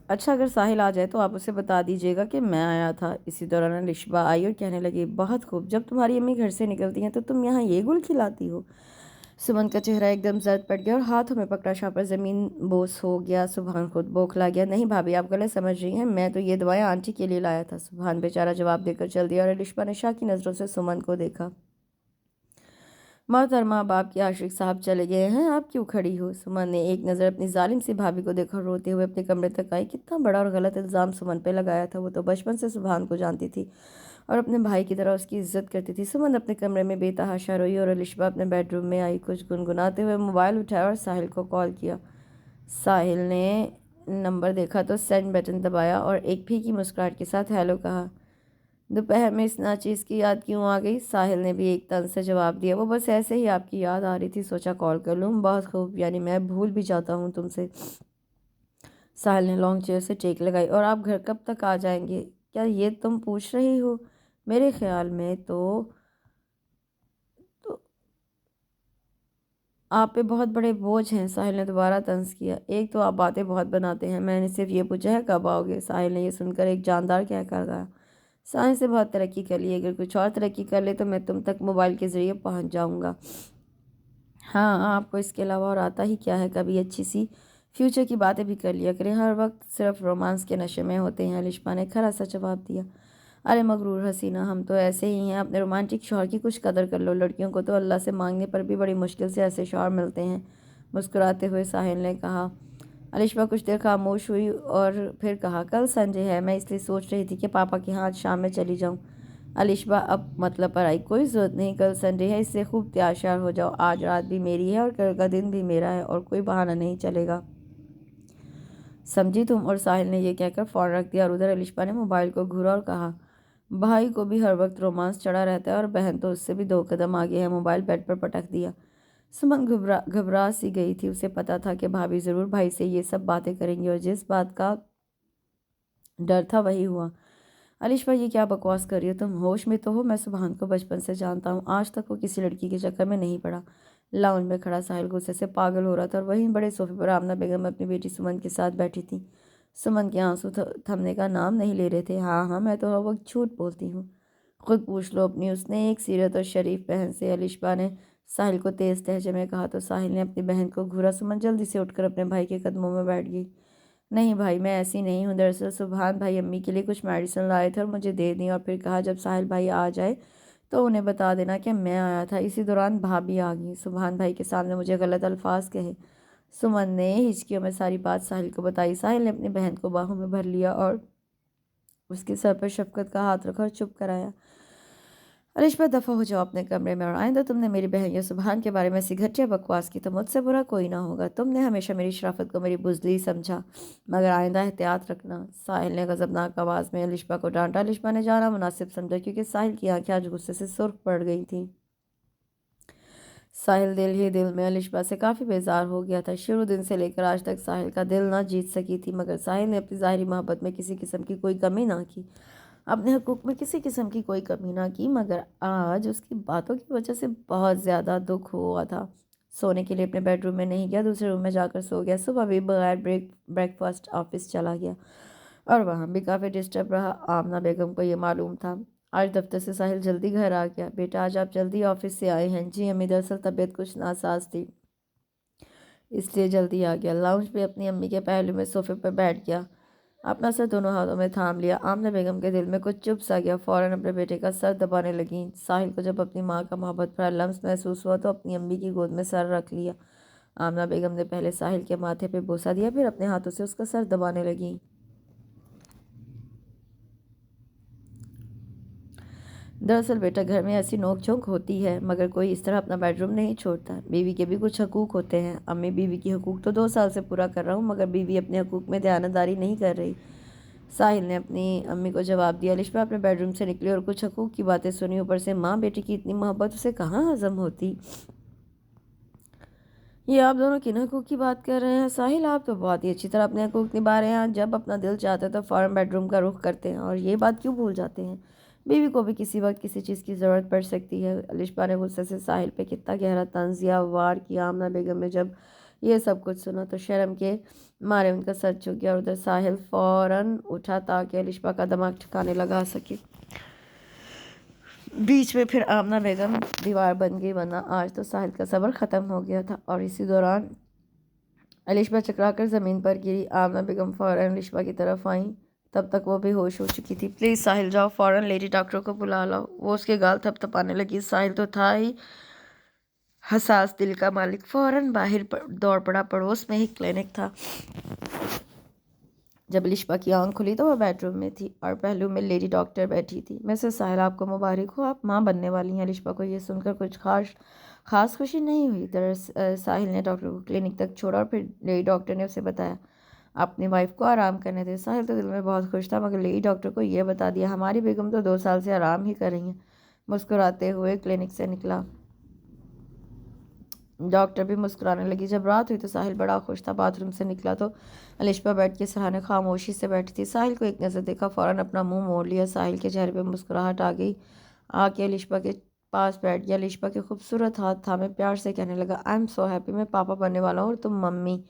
اچھا اگر ساحل آ جائے تو آپ اسے بتا دیجیے گا کہ میں آیا تھا۔ اسی دوران الشبا آئی اور کہنے لگی، بہت خوب، جب تمہاری امی گھر سے نکلتی ہیں تو تم یہاں یہ گل کھلاتی ہو؟ سمن کا چہرہ ایک دم زرد پڑ گیا اور ہاتھوں میں پکڑا شاپر زمین بوس ہو گیا۔ سبحان خود بوکھلا گیا۔ نہیں بھابھی آپ غلط سمجھ رہی ہیں، میں تو یہ دوائیں آنٹی کے لیے لایا تھا۔ سبحان بیچارہ جواب دے کر چل دیا اور الشبا نے شاکی نظروں سے سمن کو دیکھا۔ محترمہ اب آپ کے عاشق صاحب چلے گئے ہیں، آپ کیوں کھڑی ہو؟ سمن نے ایک نظر اپنی ظالم سی بھابھی کو دیکھا اور روتے ہوئے اپنے کمرے تک آئی۔ کتنا بڑا اور غلط الزام سمن پہ لگایا تھا۔ وہ تو بچپن سے سبحان کو جانتی تھی اور اپنے بھائی کی طرح اس کی عزت کرتی تھی۔ سمن اپنے کمرے میں بے تحاشا روئی اور الشبہ اپنے بیڈ روم میں آئی، کچھ گنگناتے ہوئے موبائل اٹھایا اور ساحل کو کال کیا۔ ساحل نے نمبر دیکھا تو سینڈ بٹن دبایا اور ایک پھیکی مسکراہٹ کے ساتھ ہیلو کہا۔ دوپہر میں اس ناچیز کی یاد کیوں آ گئی؟ ساحل نے بھی ایک طنز سے جواب دیا۔ وہ بس ایسے ہی آپ کی یاد آ رہی تھی، سوچا کال کر لوں۔ بہت خوب، یعنی میں بھول بھی جاتا ہوں تم سے۔ ساحل نے لانگ چیئر سے ٹیک لگائی۔ اور آپ گھر کب تک آ جائیں گے؟ کیا یہ تم پوچھ رہی ہو؟ میرے خیال میں تو آپ پہ بہت بڑے بوجھ ہیں۔ ساحل نے دوبارہ طنز کیا۔ ایک تو آپ باتیں بہت بناتے ہیں، میں نے صرف یہ پوچھا ہے کب آؤ گے؟ ساحل نے یہ سن کر ایک جاندار کہہ کر گیا۔ سائنس نے بہت ترقی کر لی ہے، اگر کچھ اور ترقی کر لے تو میں تم تک موبائل کے ذریعے پہنچ جاؤں گا۔ ہاں، آپ کو اس کے علاوہ اور آتا ہی کیا ہے؟ کبھی اچھی سی فیوچر کی باتیں بھی کر لیا کریں، ہر وقت صرف رومانس کے نشے میں ہوتے ہیں۔ الشبہ نے کھرا سا جواب دیا۔ ارے مغرور حسینہ، ہم تو ایسے ہی ہیں، اپنے رومانٹک شوہر کی کچھ قدر کر لو۔ لڑکیوں کو تو اللہ سے مانگنے پر بھی بڑی مشکل سے ایسے شوہر ملتے ہیں، مسکراتے ہوئے ساحل نے کہا۔ الشبہ کچھ دیر خاموش ہوئی اور پھر کہا، کل سنڈے ہے، میں اس لیے سوچ رہی تھی کہ پاپا کے ہاں آج شام میں چلی جاؤں۔ الشبہ اب مطلب پر آئی، کوئی ضرورت نہیں، کل سنڈے ہے، اس سے خوب تیار شیار ہو جاؤ، آج رات بھی میری ہے اور کل کا دن بھی میرا ہے اور کوئی بہانہ نہیں چلے گا، سمجھی تم؟ اور ساحل نے یہ کہہ کر فون رکھ دیا اور ادھر الشبہ نے موبائل کو گھورا اور کہا، بھائی کو بھی ہر وقت رومانس چڑھا رہتا ہے اور بہن تو اس سے بھی 2 قدم آگے ہے۔ موبائل بیڈ پر پٹک دیا۔ سمن گھبرا سی گئی تھی، اسے پتا تھا کہ بھابھی ضرور بھائی سے یہ سب باتیں کریں گی اور جس بات کا ڈر تھا وہی ہوا۔ الشبہ یہ کیا بکواس کر رہی ہو تم؟ ہوش میں تو ہو؟ میں سبحان کو بچپن سے جانتا ہوں، آج تک وہ کسی لڑکی کے چکر میں نہیں پڑا۔ لاؤنج میں کھڑا ساحل غصے سے پاگل ہو رہا تھا اور وہیں بڑے صوفے پر آمنہ بیگم اپنی بیٹی سمن کے ساتھ بیٹھی تھی۔ سمن کے آنسو تھمنے کا نام نہیں لے رہے تھے۔ ہاں، میں تو ہر وقت جھوٹ بولتی ہوں، خود پوچھ لو اپنی، اس نے ایک سیرت اور شریف بہن سے، الشبہ نے ساحل کو تیز لہجے میں کہا تو ساحل نے اپنی بہن کو گھورا۔ سمن جلدی سے اٹھ کر اپنے بھائی کے قدموں میں بیٹھ گئی۔ نہیں بھائی، میں ایسی نہیں ہوں، دراصل سبحان بھائی امی کے لیے کچھ میڈیسن لائے تھے اور مجھے دے دیں، اور پھر کہا جب ساحل بھائی آ جائے تو انہیں بتا دینا کہ میں آیا تھا۔ اسی دوران بھابھی آ گئی، سبحان بھائی کے سامنے مجھے غلط الفاظ کہے۔ سمن نے ہچکیوں میں ساری بات ساحل کو بتائی۔ ساحل نے اپنی بہن کو باہوں میں بھر لیا اور اس کے سر پر شفقت کا ہاتھ رکھا اور چپ کرایا۔ الشبہ دفع ہو جاؤ اپنے کمرے میں، اور آئندہ تم نے میری بہن یا سبحان کے بارے میں ایسی گھٹیا بکواس کی تو مجھ سے برا کوئی نہ ہوگا۔ تم نے ہمیشہ میری شرافت کو میری بزدلی سمجھا، مگر آئندہ احتیاط رکھنا۔ ساحل نے غضبناک آواز میں الشبہ کو ڈانٹا۔ الشبہ نے جانا مناسب سمجھا کیونکہ ساحل کی آنکھیں آج غصے سے سرخ پڑ گئی تھیں۔ ساحل دل ہی دل میں الشبہ سے کافی بیزار ہو گیا تھا۔ شروع دن سے لے کر آج تک ساحل کا دل نہ جیت سکی تھی، مگر ساحل نے اپنی ظاہری محبت میں کسی قسم کی کوئی کمی نہ کی، اپنے حقوق میں کسی قسم کی کوئی کمی نہ کی، مگر آج اس کی باتوں کی وجہ سے بہت زیادہ دکھ ہوا تھا۔ سونے کے لیے اپنے بیڈ روم میں نہیں گیا، دوسرے روم میں جا کر سو گیا۔ صبح بھی بغیر بریک فاسٹ آفس چلا گیا اور وہاں بھی کافی ڈسٹرب رہا۔ آمنہ بیگم کو یہ معلوم تھا۔ آج دفتر سے ساحل جلدی گھر آ گیا۔ بیٹا آج آپ جلدی آفس سے آئے ہیں؟ جی امی، دراصل طبیعت کچھ ناساز تھی اس لیے جلدی آ گیا۔ لاؤنج پہ اپنی امی کے پہلو میں صوفے پر بیٹھ گیا، اپنا سر دونوں ہاتھوں میں تھام لیا۔ آمنہ بیگم کے دل میں کچھ چپ سا گیا، فوراً اپنے بیٹے کا سر دبانے لگیں۔ ساحل کو جب اپنی ماں کا محبت بھرا لمس محسوس ہوا تو اپنی امی کی گود میں سر رکھ لیا۔ آمنہ بیگم نے پہلے ساحل کے ماتھے پہ بوسہ دیا، پھر اپنے ہاتھوں سے اس کا سر دبانے لگیں۔ دراصل بیٹا گھر میں ایسی نوک جھونک ہوتی ہے، مگر کوئی اس طرح اپنا بیڈ روم نہیں چھوڑتا۔ بیوی کے بھی کچھ حقوق ہوتے ہیں۔ امی، بیوی کی حقوق تو 2 سال سے پورا کر رہا ہوں، مگر بیوی اپنے حقوق میں دیانتداری نہیں کر رہی، ساحل نے اپنی امی کو جواب دیا۔ الشبہ اپنے بیڈ روم سے نکلی اور کچھ حقوق کی باتیں سنی، اوپر سے ماں بیٹی کی اتنی محبت اسے کہاں ہضم ہوتی۔ یہ آپ دونوں کن حقوق کی بات کر رہے ہیں؟ ساحل، آپ تو بہت ہی اچھی طرح اپنے حقوق نبھا رہے ہیں، جب اپنا دل چاہتا ہے تو فوراً بیڈ روم کا رخ کرتے ہیں اور یہ بات کیوں بھول جاتے ہیں؟ بیوی کو بھی کسی وقت کسی چیز کی ضرورت پڑ سکتی ہے۔ الشبہ نے غصے سے ساحل پہ کتنا گہرا طنزیہ وار کیا۔ آمنہ بیگم نے جب یہ سب کچھ سنا تو شرم کے مارے ان کا سر جھک گیا اور ادھر ساحل فوراً اٹھا تاکہ الشبہ کا دماغ ٹھکانے لگا سکے۔ بیچ میں پھر آمنہ بیگم دیوار بن گئی، ورنہ آج تو ساحل کا صبر ختم ہو گیا تھا۔ اور اسی دوران الشبہ چکرا کر زمین پر گری۔ آمنہ بیگم فوراً الشبہ کی طرف آئیں، تب تک وہ بے ہوش ہو چکی تھی۔ پلیز ساحل جاؤ، فوراً لیڈی ڈاکٹر کو بلا لاؤ۔ وہ اس کے گال تھپ تھپانے لگی۔ ساحل تو تھا ہی حساس دل کا مالک، فوراً باہر دوڑ پڑا۔ پڑوس میں ہی کلینک تھا، جب الشبا کی آنکھ کھلی تو وہ بیڈ روم میں تھی اور پہلو میں لیڈی ڈاکٹر بیٹھی تھی۔ مسز ساحل، آپ کو مبارک ہو، آپ ماں بننے والی ہیں۔ الشبا کو یہ سن کر کچھ خاص خوشی نہیں ہوئی۔ دراصل ساحل نے ڈاکٹر کو کلینک تک چھوڑا اور پھر لیڈی ڈاکٹر نے اسے بتایا اپنی وائف کو آرام کرنے دے۔ ساحل تو دل میں بہت خوش تھا، مگر لیڈی ڈاکٹر کو یہ بتا دیا ہماری بیگم تو 2 سال سے آرام ہی کر رہی ہیں۔ مسکراتے ہوئے کلینک سے نکلا۔ ڈاکٹر بھی مسکرانے لگی۔ جب رات ہوئی تو ساحل بڑا خوش تھا۔ باتھ روم سے نکلا تو الشبا بیٹھ کے سرانے خاموشی سے بیٹھی تھی۔ ساحل کو ایک نظر دیکھا، فوراً اپنا منہ موڑ لیا۔ ساحل کے چہرے پہ مسکراہٹ آ گئی، آ کے الشبا کے پاس بیٹھ گیا۔ الشبا کے خوبصورت ہاتھ تھامے پیار سے کہنے لگا آئی ایم سو ہیپی، میں پاپا بننے والا ہوں اور تم ممی۔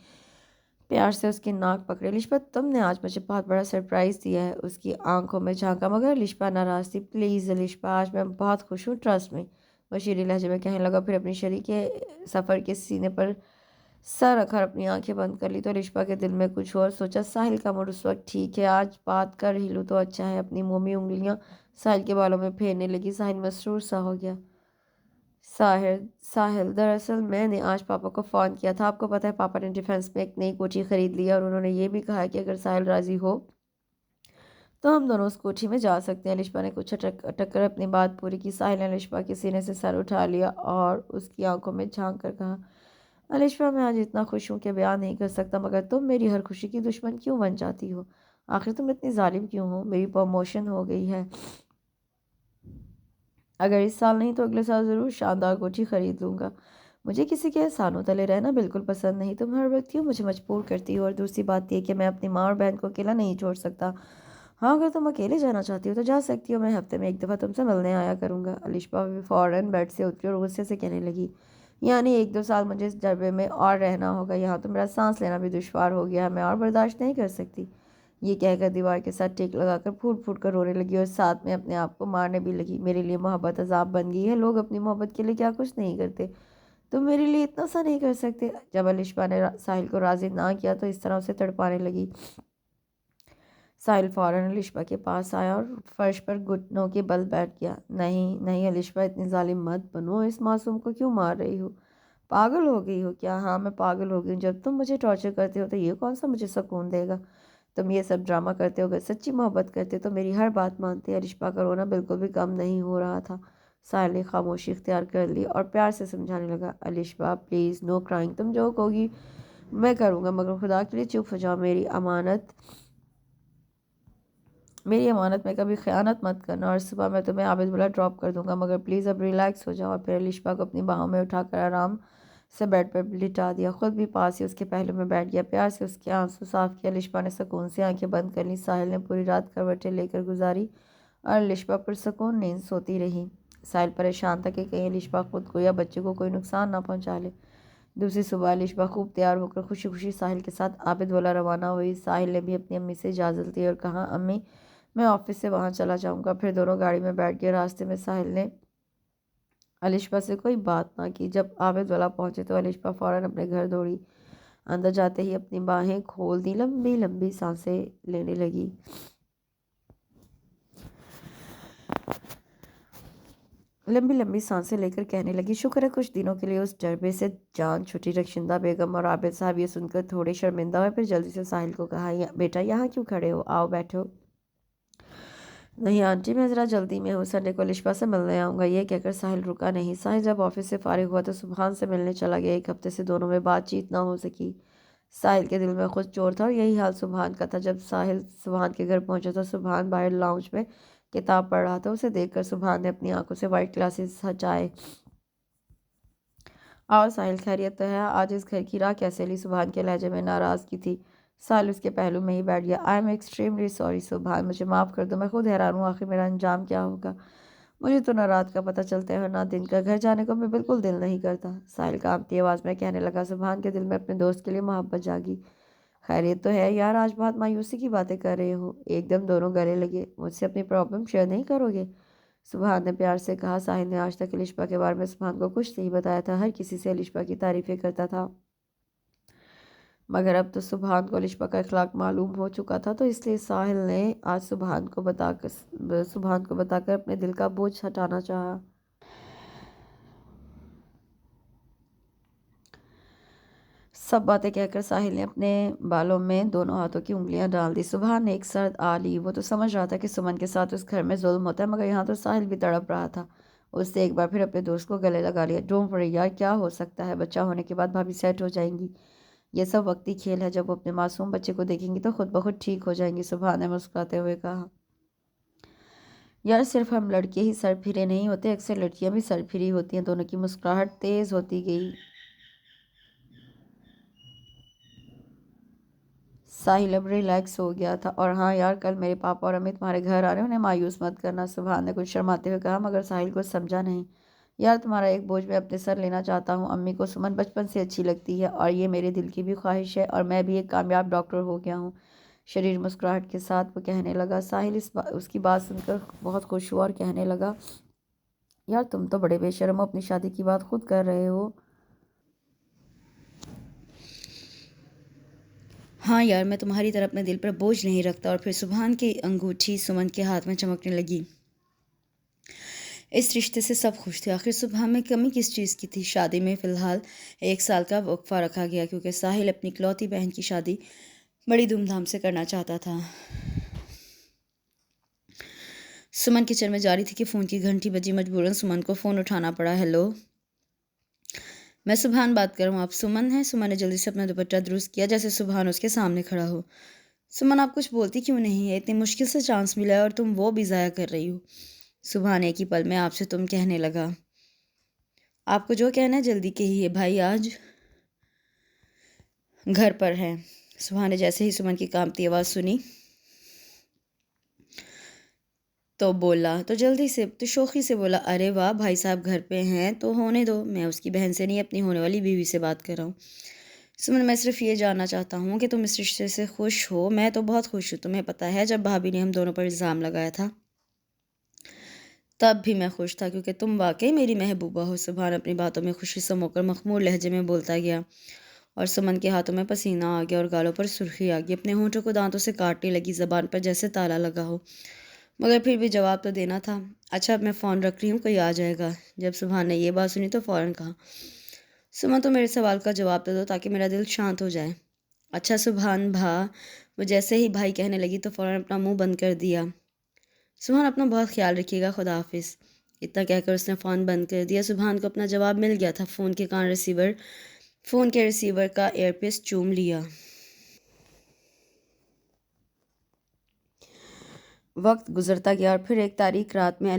پیار سے اس کی ناک پکڑے۔ الشبا تم نے آج مجھے بہت بڑا سرپرائز دیا ہے۔ اس کی آنکھوں میں جھانکا، مگر الشبا ناراض تھی۔ پلیز الشبا، آج میں بہت خوش ہوں، ٹرسٹ میں، وہ شیریں لہجے میں کہنے لگا۔ پھر اپنی شریک کے سفر کے سینے پر سر رکھ کر اپنی آنکھیں بند کر لی تو الشبا کے دل میں کچھ اور سوچا۔ ساحل کا موڈ اس وقت ٹھیک ہے، آج بات کر ہی لوں تو اچھا ہے۔ اپنی مومی انگلیاں ساحل کے بالوں میں پھیرنے لگی۔ ساحل مسرور سا ہو گیا۔ ساحل، دراصل میں نے آج پاپا کو فون کیا تھا، آپ کو پتہ ہے پاپا نے ڈیفینس میں ایک نئی کوٹھی خرید لی ہے اور انہوں نے یہ بھی کہا ہے کہ اگر ساحل راضی ہو تو ہم دونوں اس کوٹھی میں جا سکتے ہیں۔ الشبا نے کچھ اٹک کر اپنی بات پوری کی۔ ساحل نے الشبا کے سینے سے سر اٹھا لیا اور اس کی آنکھوں میں جھانک کر کہا الشبا، میں آج اتنا خوش ہوں کہ بیان نہیں کر سکتا، مگر تم میری ہر خوشی کی دشمن کیوں بن جاتی ہو؟ آخر تم اتنی ظالم کیوں ہو؟ میری پروموشن ہو گئی ہے، اگر اس سال نہیں تو اگلے سال ضرور شاندار کوٹھی خرید لوں گا۔ مجھے کسی کے احسانوں تلے رہنا بالکل پسند نہیں، تم ہر وقت کیوں مجھے مجبور کرتی ہو؟ اور دوسری بات یہ کہ میں اپنی ماں اور بہن کو اکیلا نہیں چھوڑ سکتا۔ ہاں، اگر تم اکیلے جانا چاہتی ہو تو جا سکتی ہو، میں ہفتے میں ایک دفعہ تم سے ملنے آیا کروں گا۔ الشبا بھی فوراً بیڈ سے اتری اور غصے سے کہنے لگی یعنی 1-2 سال مجھے اس ڈربے میں اور رہنا ہوگا؟ یہاں تو میرا سانس لینا بھی دشوار ہو گیا ہے، میں اور برداشت نہیں کر سکتی۔ یہ کہہ کر دیوار کے ساتھ ٹیک لگا کر پھوٹ پھوٹ کر رونے لگی اور ساتھ میں اپنے آپ کو مارنے بھی لگی۔ میرے لیے محبت عذاب بن گئی ہے، لوگ اپنی محبت کے لیے کیا کچھ نہیں کرتے، تم میرے لیے اتنا سا نہیں کر سکتے؟ جب الشبا نے ساحل کو راضی نہ کیا تو اس طرح اسے تڑپانے لگی۔ ساحل فوراً الشبا کے پاس آیا اور فرش پر گھٹنوں کے بل بیٹھ گیا۔ نہیں نہیں الشبا، اتنی ظالم مت بنو، اس معصوم کو کیوں مار رہی ہو؟ پاگل ہو گئی ہو کیا؟ ہاں میں پاگل ہو گئی ہوں، جب تم مجھے ٹارچر کرتے ہو تو یہ کون سا مجھے سکون دے گا؟ تم یہ سب ڈرامہ کرتے ہو، اگر سچی محبت کرتے تو میری ہر بات مانتے۔ الشبا کا رونا بالکل بھی کم نہیں ہو رہا تھا۔ ساحل نے خاموشی اختیار کر لی اور پیار سے سمجھانے لگا الشبا پلیز نو کرائنگ، تم جو کہو گی میں کروں گا، مگر خدا کے لیے چپ ہو جاؤ، میری امانت میں کبھی خیانت مت کرنا، اور صبح میں تمہیں عابد والا ڈراپ کر دوں گا، مگر پلیز اب ریلیکس ہو جاؤ۔ اور پھر الشبا کو اپنی باہوں میں اٹھا کر آرام سے بیڈ پر لٹا دیا، خود بھی پاس ہی اس کے پہلو میں بیٹھ گیا۔ پیار سے اس کے آنسو صاف کیا۔ الشبا نے سکون سے آنکھیں بند کر لی۔ ساحل نے پوری رات کروٹیں لے کر گزاری اور الشبا پرسکون نیند سوتی رہی۔ ساحل پریشان تھا کہ کہیں الشبا خود کو یا بچے کو کوئی نقصان نہ پہنچا لے۔ دوسری صبح الشبا خوب تیار ہو کر خوشی خوشی ساحل کے ساتھ عابد والا روانہ ہوئی۔ ساحل نے بھی اپنی امی سے اجازت لی اور کہا امی میں آفس سے وہاں چلا جاؤں گا۔ پھر دونوں گاڑی میں بیٹھ گئے۔ راستے میں ساحل نے الشبا سے کوئی بات نہ کی۔ جب عابد والا پہنچے تو الشبا فوراً اپنے گھر دوڑی، اندر جاتے ہی اپنی باہیں کھول دی، لمبی لمبی سانسیں لینے لگی۔ لمبی لمبی سانسیں لے کر کہنے لگی شکر ہے کچھ دنوں کے لیے اس ڈربے سے جان چھٹی۔ رخشندہ بیگم اور عابد صاحب یہ سن کر تھوڑے شرمندہ ہوئے، پھر جلدی سے ساحل کو کہا بیٹا یہاں کیوں کھڑے ہو، آؤ بیٹھو۔ نہیں آنٹی، میں ذرا جلدی میں ہوں، سنڈے کو الشبا سے ملنے آؤں گا۔ یہ کہہ کر ساحل رکا نہیں۔ ساحل جب آفس سے فارغ ہوا تو سبحان سے ملنے چلا گیا۔ 1 ہفتے سے دونوں میں بات چیت نہ ہو سکی۔ ساحل کے دل میں خود چور تھا اور یہی حال سبحان کا تھا۔ جب ساحل سبحان کے گھر پہنچا تو سبحان باہر لاؤنج میں کتاب پڑھ رہا تھا۔ اسے دیکھ کر سبحان نے اپنی آنکھوں سے وائٹ گلاسز ہٹائے۔ آؤ ساحل، خیریت تو ہے؟ آج اس گھر کی راہ کیسے لی؟ سبحان کے لہجے میں ناراضگی تھی۔ ساحل اس کے پہلو میں ہی بیٹھ گیا۔ آئی ایم ایکسٹریملی سوری سبحان، مجھے معاف کر دو، میں خود حیران ہوں آخر میرا انجام کیا ہوگا۔ مجھے تو نہ رات کا پتہ چلتا ہے اور نہ دن کا، گھر جانے کو میں بالکل دل نہیں کرتا۔ ساحل کانپتی آواز میں کہنے لگا۔ سبحان کے دل میں اپنے دوست کے لیے محبت جاگی۔ خیریت تو ہے یار، آج بہت مایوسی کی باتیں کر رہے ہو۔ ایک دم دونوں گلے لگے۔ مجھ سے اپنی پرابلم شیئر نہیں کرو گے؟ سبحان نے پیار سے کہا۔ ساحل نے آج تک الشبا کے بارے میں سبحان کو کچھ نہیں بتایا تھا، ہر کسی سے الشبا کی تعریفیں کرتا تھا، مگر اب تو سبحان کو الشبا کا اخلاق معلوم ہو چکا تھا، تو اس لیے ساحل نے آج سبحان کو بتا کر اپنے دل کا بوجھ ہٹانا چاہا۔ سب باتیں کہہ کر ساحل نے اپنے بالوں میں دونوں ہاتھوں کی انگلیاں ڈال دی۔ سبحان نے ایک سرد آ لی۔ وہ تو سمجھ رہا تھا کہ سمن کے ساتھ اس گھر میں ظلم ہوتا ہے، مگر یہاں تو ساحل بھی تڑپ رہا تھا۔ اس نے ایک بار پھر اپنے دوست کو گلے لگا لیا۔ ڈونٹ وری یار، کیا ہو سکتا ہے، بچہ ہونے کے بعد بھابھی سیٹ ہو جائیں گی۔ یہ سب وقتی کھیل ہے، جب وہ اپنے معصوم بچے کو دیکھیں گی تو خود بخود ٹھیک ہو جائیں گی، سبحان نے مسکراتے ہوئے کہا۔ یار صرف ہم لڑکے ہی سر پھرے نہیں ہوتے، اکثر لڑکیاں بھی سر پھری ہوتی ہیں۔ دونوں کی مسکراہٹ تیز ہوتی گئی۔ ساحل اب ریلیکس ہو گیا تھا۔ اور ہاں یار، کل میرے پاپا اور امی تمہارے گھر آ رہے ہیں، انہیں مایوس مت کرنا، سبحان نے کچھ شرماتے ہوئے کہا، مگر ساحل کچھ سمجھا نہیں۔ یار تمہارا ایک بوجھ میں اپنے سر لینا چاہتا ہوں، امی کو سمن بچپن سے اچھی لگتی ہے اور یہ میرے دل کی بھی خواہش ہے، اور میں بھی ایک کامیاب ڈاکٹر ہو گیا ہوں، شریر مسکراہٹ کے ساتھ وہ کہنے لگا۔ ساحل اس کی بات سن کر بہت خوش ہوا اور کہنے لگا، یار تم تو بڑے بے شرم ہو، اپنی شادی کی بات خود کر رہے ہو۔ ہاں یار، میں تمہاری طرح اپنے دل پر بوجھ نہیں رکھتا۔ اور پھر سبحان کی انگوٹھی سمن کے ہاتھ میں چمکنے لگی۔ اس رشتے سے سب خوش تھے۔ آخر سبحان میں کمی کس چیز کی تھی؟ شادی میں فی الحال 1 سال کا وقفہ رکھا گیا، کیونکہ ساحل اپنی اکلوتی بہن کی شادی بڑی دھوم دھام سے کرنا چاہتا تھا۔ سمن کچن میں جاری تھی کہ فون کی گھنٹی بجی۔ مجبوراً سمن کو فون اٹھانا پڑا۔ ہیلو، میں سبحان بات کر رہا ہوں، آپ سمن ہیں؟ سمن نے جلدی سے اپنا دوپٹہ درست کیا جیسے سبحان اس کے سامنے کھڑا ہو۔ سمن، آپ کچھ بولتی کیوں نہیں ہے؟ اتنی مشکل سے چانس ملا ہے اور تم وہ بھی ضائع کر رہی ہو۔ سبحان ایک ہی پل میں آپ سے تم کہنے لگا۔ آپ کو جو کہنا ہے جلدی کہیے، بھائی آج گھر پر ہیں۔ سبحان نے جیسے ہی سمن کی کانپتی آواز سنی تو بولا، تو جلدی سے، تو شوخی سے بولا، ارے واہ بھائی صاحب گھر پہ ہیں تو ہونے دو، میں اس کی بہن سے نہیں اپنی ہونے والی بیوی سے بات کر رہا ہوں۔ سمن، میں صرف یہ جاننا چاہتا ہوں کہ تم اس رشتے سے خوش ہو۔ میں تو بہت خوش ہوں، تمہیں پتہ ہے جب بھابھی نے ہم دونوں پر الزام لگایا تھا تب بھی میں خوش تھا، کیونکہ تم واقعی میری محبوبہ ہو۔ سبحان اپنی باتوں میں خوشی سمو کر مخمور لہجے میں بولتا گیا، اور سمن کے ہاتھوں میں پسینہ آ گیا اور گالوں پر سرخی آ گئی۔ اپنے ہونٹوں کو دانتوں سے کاٹنے لگی، زبان پر جیسے تالا لگا ہو، مگر پھر بھی جواب تو دینا تھا۔ اچھا اب میں فون رکھ رہی ہوں، کوئی آ جائے گا۔ جب سبحان نے یہ بات سنی تو فوراً کہا، سمن تو میرے سوال کا جواب تو دو تاکہ میرا دل شانت ہو جائے۔ اچھا سبحان بھا۔ وہ جیسے ہی بھائی کہنے لگی تو فوراً اپنا منہ بند کر دیا۔ سبحان اپنا بہت خیال رکھیے گا، خدا حافظ۔ اتنا کہہ کر اس نے فون بند کر دیا۔ سبحان کو اپنا جواب مل گیا تھا۔ فون کے ریسیور کا ایئر پیس چوم لیا۔ وقت گزرتا گیا اور پھر ایک تاریک رات میں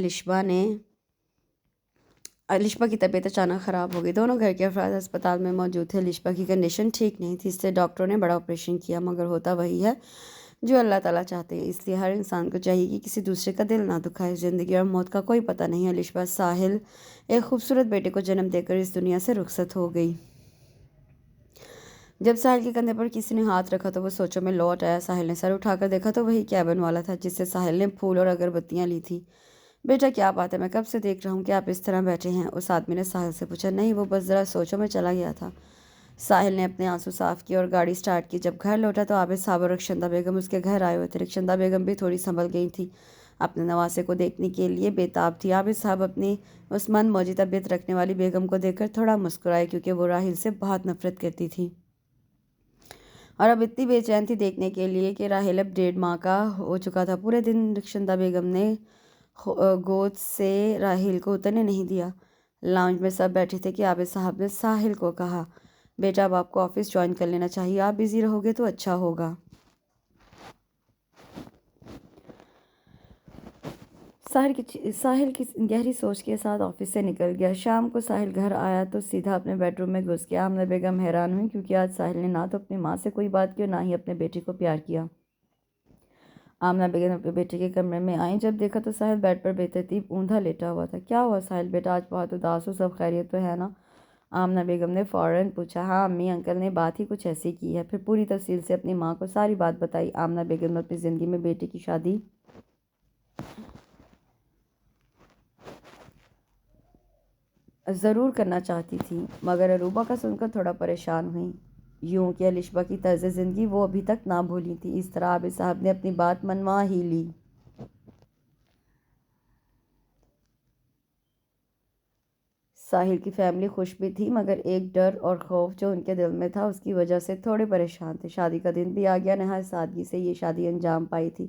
الشبا کی طبیعت اچانک خراب ہو گئی۔ دونوں گھر کے افراد ہسپتال میں موجود تھے۔ الشبا کی کنڈیشن ٹھیک نہیں تھی، اس لیے ڈاکٹروں نے بڑا آپریشن کیا، مگر ہوتا وہی ہے جو اللہ تعالیٰ چاہتے ہیں، اس لیے ہر انسان کو چاہیے کہ کسی دوسرے کا دل نہ دکھائے۔ زندگی اور موت کا کوئی پتہ نہیں۔ الشبا ساحل ایک خوبصورت بیٹے کو جنم دے کر اس دنیا سے رخصت ہو گئی۔ جب ساحل کے کندھے پر کسی نے ہاتھ رکھا تو وہ سوچوں میں لوٹ آیا۔ ساحل نے سر اٹھا کر دیکھا تو وہی کیبن والا تھا جس سے ساحل نے پھول اور اگربتیاں لی تھی۔ بیٹا کیا بات ہے، میں کب سے دیکھ رہا ہوں کہ آپ اس طرح بیٹھے ہیں، اس آدمی نے ساحل سے پوچھا۔ نہیں، وہ بس ذرا سوچوں میں چلا گیا تھا۔ ساحل نے اپنے آنسو صاف کیے اور گاڑی سٹارٹ کی۔ جب گھر لوٹا تو عابد صاحب اور رخشندہ بیگم اس کے گھر آئے ہوئے تھے۔ رخشندہ بیگم بھی تھوڑی سنبھل گئی تھی، اپنے نواسے کو دیکھنے کے لیے بےتاب تھی۔ عابد صاحب اپنی اس من موجی طبیعت رکھنے والی بیگم کو دیکھ کر تھوڑا مسکرائے، کیونکہ وہ راحیل سے بہت نفرت کرتی تھی اور اب اتنی بے چین تھی دیکھنے کے لیے کہ راحیل اب 1.5 ماہ کا ہو چکا تھا۔ پورے دن رخشندہ بیگم نے گود سے راحیل کو اترنے نہیں دیا۔ لاؤنج میں سب بیٹھے تھے کہ عابد صاحب نے ساحل کو کہا، بیٹا اب آپ کو آفس جوائن کر لینا چاہیے، آپ بزی رہو گے تو اچھا ہوگا۔ ساحل کی گہری سوچ کے ساتھ آفس سے نکل گیا۔ شام کو ساحل گھر آیا تو سیدھا اپنے بیڈ روم میں گھس گیا۔ آمنہ بیگم حیران ہوئی، کیونکہ آج ساحل نے نہ تو اپنی ماں سے کوئی بات کی اور نہ ہی اپنے بیٹے کو پیار کیا۔ آمنہ بیگم اپنے بیٹے کے کمرے میں آئیں، جب دیکھا تو ساحل بیڈ پر بے ترتیب اوندا لیٹا ہوا تھا۔ کیا ہوا ساحل بیٹا، آج بہت اداس ہو، سب خیریت تو ہے نا؟ آمنہ بیگم نے فوراً پوچھا۔ ہاں امی، انکل نے بات ہی کچھ ایسی کی ہے۔ پھر پوری تفصیل سے اپنی ماں کو ساری بات بتائی۔ آمنہ بیگم نے اپنی زندگی میں بیٹے کی شادی ضرور کرنا چاہتی تھی، مگر عروبہ کا سن کر تھوڑا پریشان ہوئی، یوں کہ الشبا کی طرز زندگی وہ ابھی تک نہ بھولی تھی۔ اس طرح عابد صاحب نے اپنی بات منوا ہی لی۔ ساحل کی فیملی خوش بھی تھی، مگر ایک ڈر اور خوف جو ان کے دل میں تھا اس کی وجہ سے تھوڑے پریشان تھے۔ شادی کا دن بھی آ گیا، نہایت سادگی سے یہ شادی انجام پائی تھی۔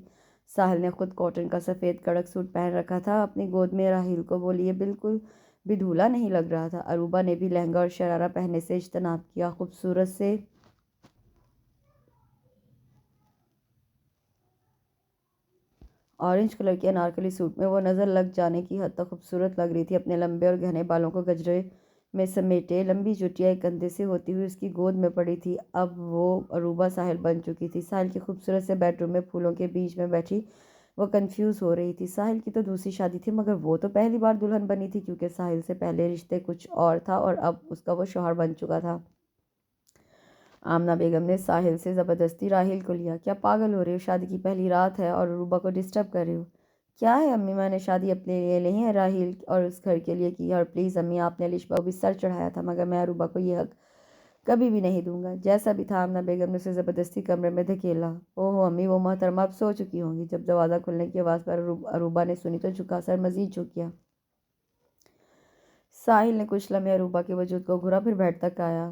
ساحل نے خود کاٹن کا سفید کڑک سوٹ پہن رکھا تھا، اپنی گود میں راحیل کو وہ لیے بالکل بھی دھولا نہیں لگ رہا تھا۔ اروبا نے بھی لہنگا اور شرارہ پہننے سے اجتناب کیا۔ خوبصورت سے آرنج کلر کے انارکلی سوٹ میں وہ نظر لگ جانے کی حد تک خوبصورت لگ رہی تھی۔ اپنے لمبے اور گھنے بالوں کو گجرے میں سمیٹے لمبی چٹیاں ایک کندھے سے ہوتی ہوئی اس کی گود میں پڑی تھی۔ اب وہ اروبا ساحل بن چکی تھی۔ ساحل کی خوبصورت سے بیڈ روم میں پھولوں کے بیچ میں بیٹھی وہ کنفیوز ہو رہی تھی۔ ساحل کی تو دوسری شادی تھی، مگر وہ تو پہلی بار دلہن بنی تھی، کیونکہ ساحل سے پہلے رشتے کچھ اور تھا اور اب اس کا وہ شوہر بن چکا تھا۔ آمنہ بیگم نے ساحل سے زبردستی راحیل کو لیا۔ کیا پاگل ہو رہے ہو؟ شادی کی پہلی رات ہے اور اروبا کو ڈسٹرب کر رہے ہو؟ کیا ہے امی، میں نے شادی اپنے لیے نہیں ہے، راحیل اور اس گھر کے لیے کی ہے، اور پلیز امی، آپ نے لشبا کو بھی سر چڑھایا تھا، مگر میں اروبا کو یہ حق کبھی بھی نہیں دوں گا۔ جیسا بھی تھا، آمنہ بیگم نے اسے زبردستی کمرے میں دھکیلا۔ اوہ امی، وہ محترمہ اب سو چکی ہوں گی۔ جب دروازہ کھلنے کی آواز پر اروبا نے سنی تو جھکا سر مزید جھک گیا۔ ساحل نے کچھ لمحے اروبا کے وجود کو گھورا، پھر بیڈ تک آیا۔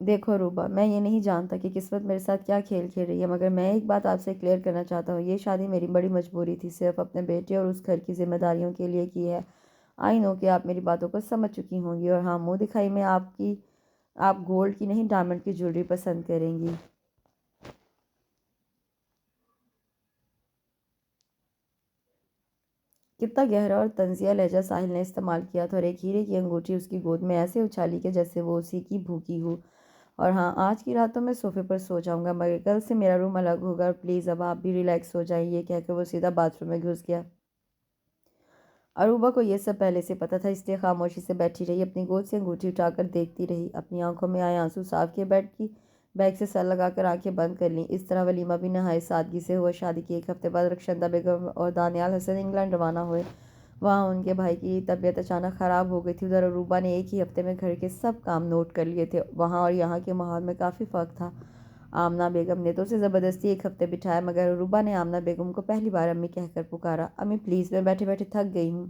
دیکھو اروبا، میں یہ نہیں جانتا کہ قسمت میرے ساتھ کیا کھیل کھیل رہی ہے، مگر میں ایک بات آپ سے کلیئر کرنا چاہتا ہوں، یہ شادی میری بڑی مجبوری تھی، صرف اپنے بیٹے اور اس گھر کی ذمہ داریوں کے لیے کی ہے۔ آئی نو کہ آپ میری باتوں کو سمجھ چکی ہوں گی، اور ہاں، منہ دکھائی میں آپ گولڈ کی نہیں ڈائمنڈ کی جویلری پسند کریں گی۔ کتنا گہرا اور طنزیہ لہجہ ساحل نے استعمال کیا تھا، اور ایک ہیرے کی انگوٹھی اس کی گود میں ایسے اچھالی کہ جیسے وہ اسی کی بھوکی ہو۔ اور ہاں، آج کی رات تو میں صوفے پر سو جاؤں گا، مگر کل سے میرا روم الگ ہوگا، اور پلیز اب آپ بھی ریلیکس ہو جائیں۔ یہ کہہ کر وہ سیدھا باتھ روم میں گھس گیا۔ اروبا کو یہ سب پہلے سے پتہ تھا، اس لیے خاموشی سے بیٹھی رہی، اپنی گود سے انگوٹھی اٹھا کر دیکھتی رہی، اپنی آنکھوں میں آئے آنسو صاف کیے، بیگ سے سر لگا کر آنکھیں بند کر لیں۔ اس طرح ولیمہ بھی نہایت سادگی سے ہوا۔ شادی کے ایک ہفتے بعد رخشندہ بیگم اور دانیال حسن انگلینڈ روانہ ہوئے۔ وہاں ان کے بھائی کی طبیعت اچانک خراب ہو گئی تھی۔ ادھر اروبا نے ایک ہی ہفتے میں گھر کے سب کام نوٹ کر لیے تھے۔ وہاں اور یہاں کے ماحول میں کافی فرق تھا۔ آمنہ بیگم نے تو اسے زبردستی ایک ہفتے بٹھایا، مگر اروبا نے آمنہ بیگم کو پہلی بار امی کہہ کر پکارا۔ امی پلیز، میں بیٹھے بیٹھے تھک گئی ہوں،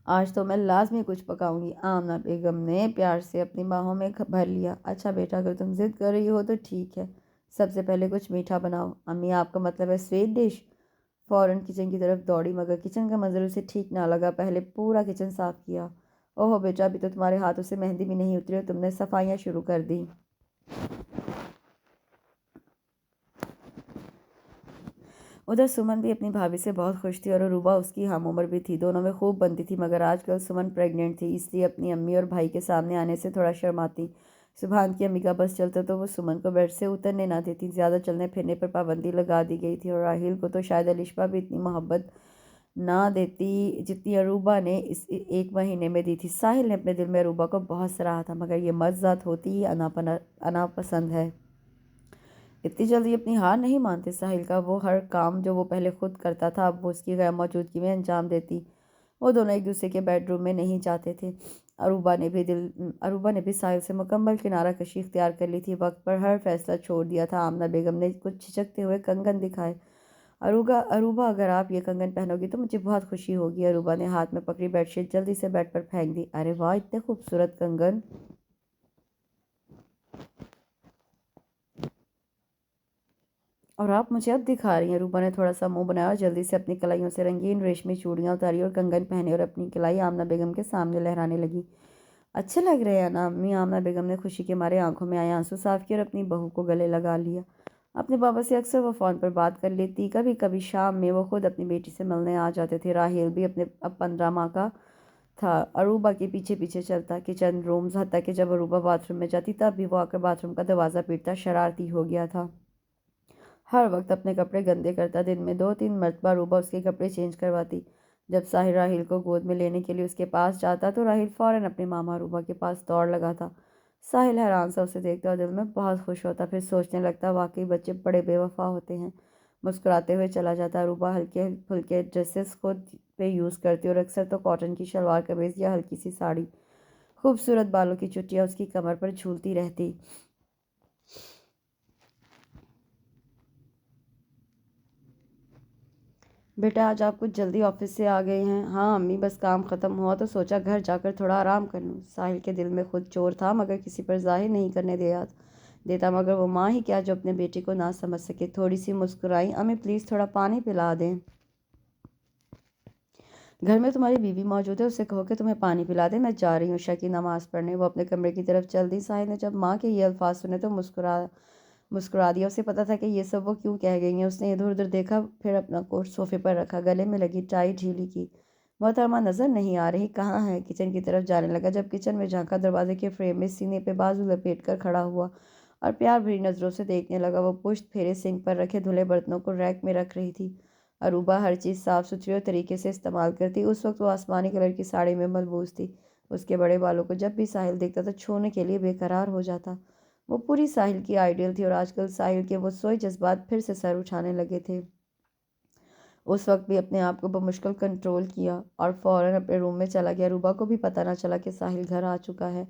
آج تو میں لازمی کچھ پکاؤں گی۔ آمنہ بیگم نے پیار سے اپنی باہوں میں بھر لیا۔ اچھا بیٹا، اگر تم ضد کر رہی ہو تو ٹھیک ہے، سب سے پہلے کچھ میٹھا بناؤ۔ امی، آپ کا مطلب ہے سویٹ ڈش؟ فوراً کچن کی طرف دوڑی، مگر کچن کا منظر اسے ٹھیک نہ لگا۔ پہلے پورا کچن صاف کیا۔ اوہو بیٹا، ابھی تو تمہارے ہاتھوں سے مہندی بھی نہیں اتری اور تم نے صفائیاں شروع کر دی۔ ادھر سمن بھی اپنی بھابھی سے بہت خوش تھی، اور اروبا اس کی ہم عمر بھی تھی، دونوں میں خوب بنتی تھی، مگر آج کل سمن پریگننٹ تھی، اس لیے اپنی امی اور بھائی کے سامنے آنے سے تھوڑا شرماتی۔ سبحان کی امی کا بس چلتا تو وہ سمن کو بیڈ سے اترنے نہ دیتی، زیادہ چلنے پھرنے پر پابندی لگا دی گئی تھی، اور راحیل کو تو شاید الشبا بھی اتنی محبت نہ دیتی جتنی اروبا نے اس ایک مہینے میں دی تھی۔ ساحل نے اپنے دل میں اروبا کو بہت سراہا تھا، مگر یہ مرد ذات ہوتی ہی انا پسند ہے، اتنی جلدی اپنی ہار نہیں مانتے۔ ساحل کا وہ ہر کام جو وہ پہلے خود کرتا تھا، اب وہ اس کی غیر موجودگی میں انجام دیتی۔ وہ دونوں ایک دوسرے کے بیڈ روم میں نہیں جاتے تھے۔ اروبا نے بھی ساحل سے مکمل کنارہ کشی اختیار کر لی تھی، وقت پر ہر فیصلہ چھوڑ دیا تھا۔ آمنہ بیگم نے کچھ جھجکتے ہوئے کنگن دکھائے۔ اروبا، اگر آپ یہ کنگن پہنو گی تو مجھے بہت خوشی ہوگی۔ اروبا نے ہاتھ میں پکڑی بیڈ شیٹ جلدی سے بیڈ پر پھینک دی۔ ارے واہ، اتنے خوبصورت کنگن! اور آپ مجھے اب دکھا رہی ہیں؟ اروبا نے تھوڑا سا منہ بنایا اور جلدی سے اپنی کلائیوں سے رنگین ریشمی چوڑیاں اتاری اور کنگن پہنے، اور اپنی کلائی آمنہ بیگم کے سامنے لہرانے لگی۔ اچھے لگ رہے ہیں نا امی؟ آمنہ بیگم نے خوشی کے مارے آنکھوں میں آئے آنسو صاف کیے اور اپنی بہو کو گلے لگا لیا۔ اپنے بابا سے اکثر وہ فون پر بات کر لیتی، کبھی کبھی شام میں وہ خود اپنی بیٹی سے ملنے آ جاتے تھے۔ راحیل بھی اب 15 ماہ کا تھا، اروبا کے پیچھے پیچھے چلتا کچن رومز، حتیٰ کہ جب اروبا باتھ روم میں جاتی تب بھی وہ آ کر باتھ روم کا دروازہ پیٹتا، شرارتی ہو گیا تھا، ہر وقت اپنے کپڑے گندے کرتا، دن میں 2-3 مرتبہ اروبا اس کے کپڑے چینج کرواتی۔ جب ساحل راحیل کو گود میں لینے کے لیے اس کے پاس جاتا تو راحیل فوراً اپنے ماما اروبا کے پاس دوڑ لگاتا۔ ساحل حیران سا اسے دیکھتا اور دل میں بہت خوش ہوتا، پھر سوچنے لگتا واقعی بچے بڑے بے وفا ہوتے ہیں۔ مسکراتے ہوئے چلا جاتا۔ اروبا ہلکے پھلکے ڈریسز خود پہ یوز کرتی، اور اکثر تو کاٹن کی شلوار قمیض یا ہلکی سی ساڑی۔ خوبصورت بالوں کی چٹیاں اس کی کمر پر جھولتی رہتی۔ بیٹا آج آپ کچھ جلدی آفس سے آ گئے ہیں؟ ہاں امی، بس کام ختم ہوا تو سوچا گھر جا کر تھوڑا آرام کر لوں۔ ساحل کے دل میں خود چور تھا مگر کسی پر ظاہر نہیں کرنے دیتا، مگر وہ ماں ہی کیا جو اپنے بیٹے کو نہ سمجھ سکے۔ تھوڑی سی مسکرائی۔ امی پلیز تھوڑا پانی پلا دیں۔ گھر میں تمہاری بیوی موجود ہے، اسے کہو کہ تمہیں پانی پلا دے، میں جا رہی ہوں عشاء کی نماز پڑھنے۔ وہ اپنے کمرے کی طرف چل دی۔ ساحل نے جب ماں کے یہ الفاظ سنے تو مسکرا دیا۔ اسے پتا تھا کہ یہ سب وہ کیوں کہہ گئی ہیں۔ اس نے ادھر ادھر دیکھا، پھر اپنا کوٹ صوفے پر رکھا، گلے میں لگی ٹائی ڈھیلی کی۔ محترمہ نظر نہیں آ رہی، کہاں ہے؟ کچن کی طرف جانے لگا۔ جب کچن میں جھانکا، دروازے کے فریم میں سینے پہ بازو لپیٹ کر کھڑا ہوا اور پیار بھری نظروں سے دیکھنے لگا۔ وہ پشت پھیرے سنک پر رکھے دھلے برتنوں کو ریک میں رکھ رہی تھی۔ عروبہ ہر چیز صاف ستھری اور طریقے سے استعمال کرتی۔ اس وقت وہ آسمانی کلر کی ساڑی میں ملبوس تھی۔ اس کے بڑے بالوں کو جب بھی ساحل دیکھتا تو چھونے کے لیے بے قرار ہو جاتا۔ وہ پوری ساحل کی آئیڈیل تھی اور آج کل ساحل کے وہ سوئے جذبات پھر سے سر اٹھانے لگے تھے۔ اس وقت بھی اپنے آپ کو بمشکل کنٹرول کیا اور فوراً اپنے روم میں چلا گیا۔ عروبہ کو بھی پتہ نہ چلا کہ ساحل گھر آ چکا ہے۔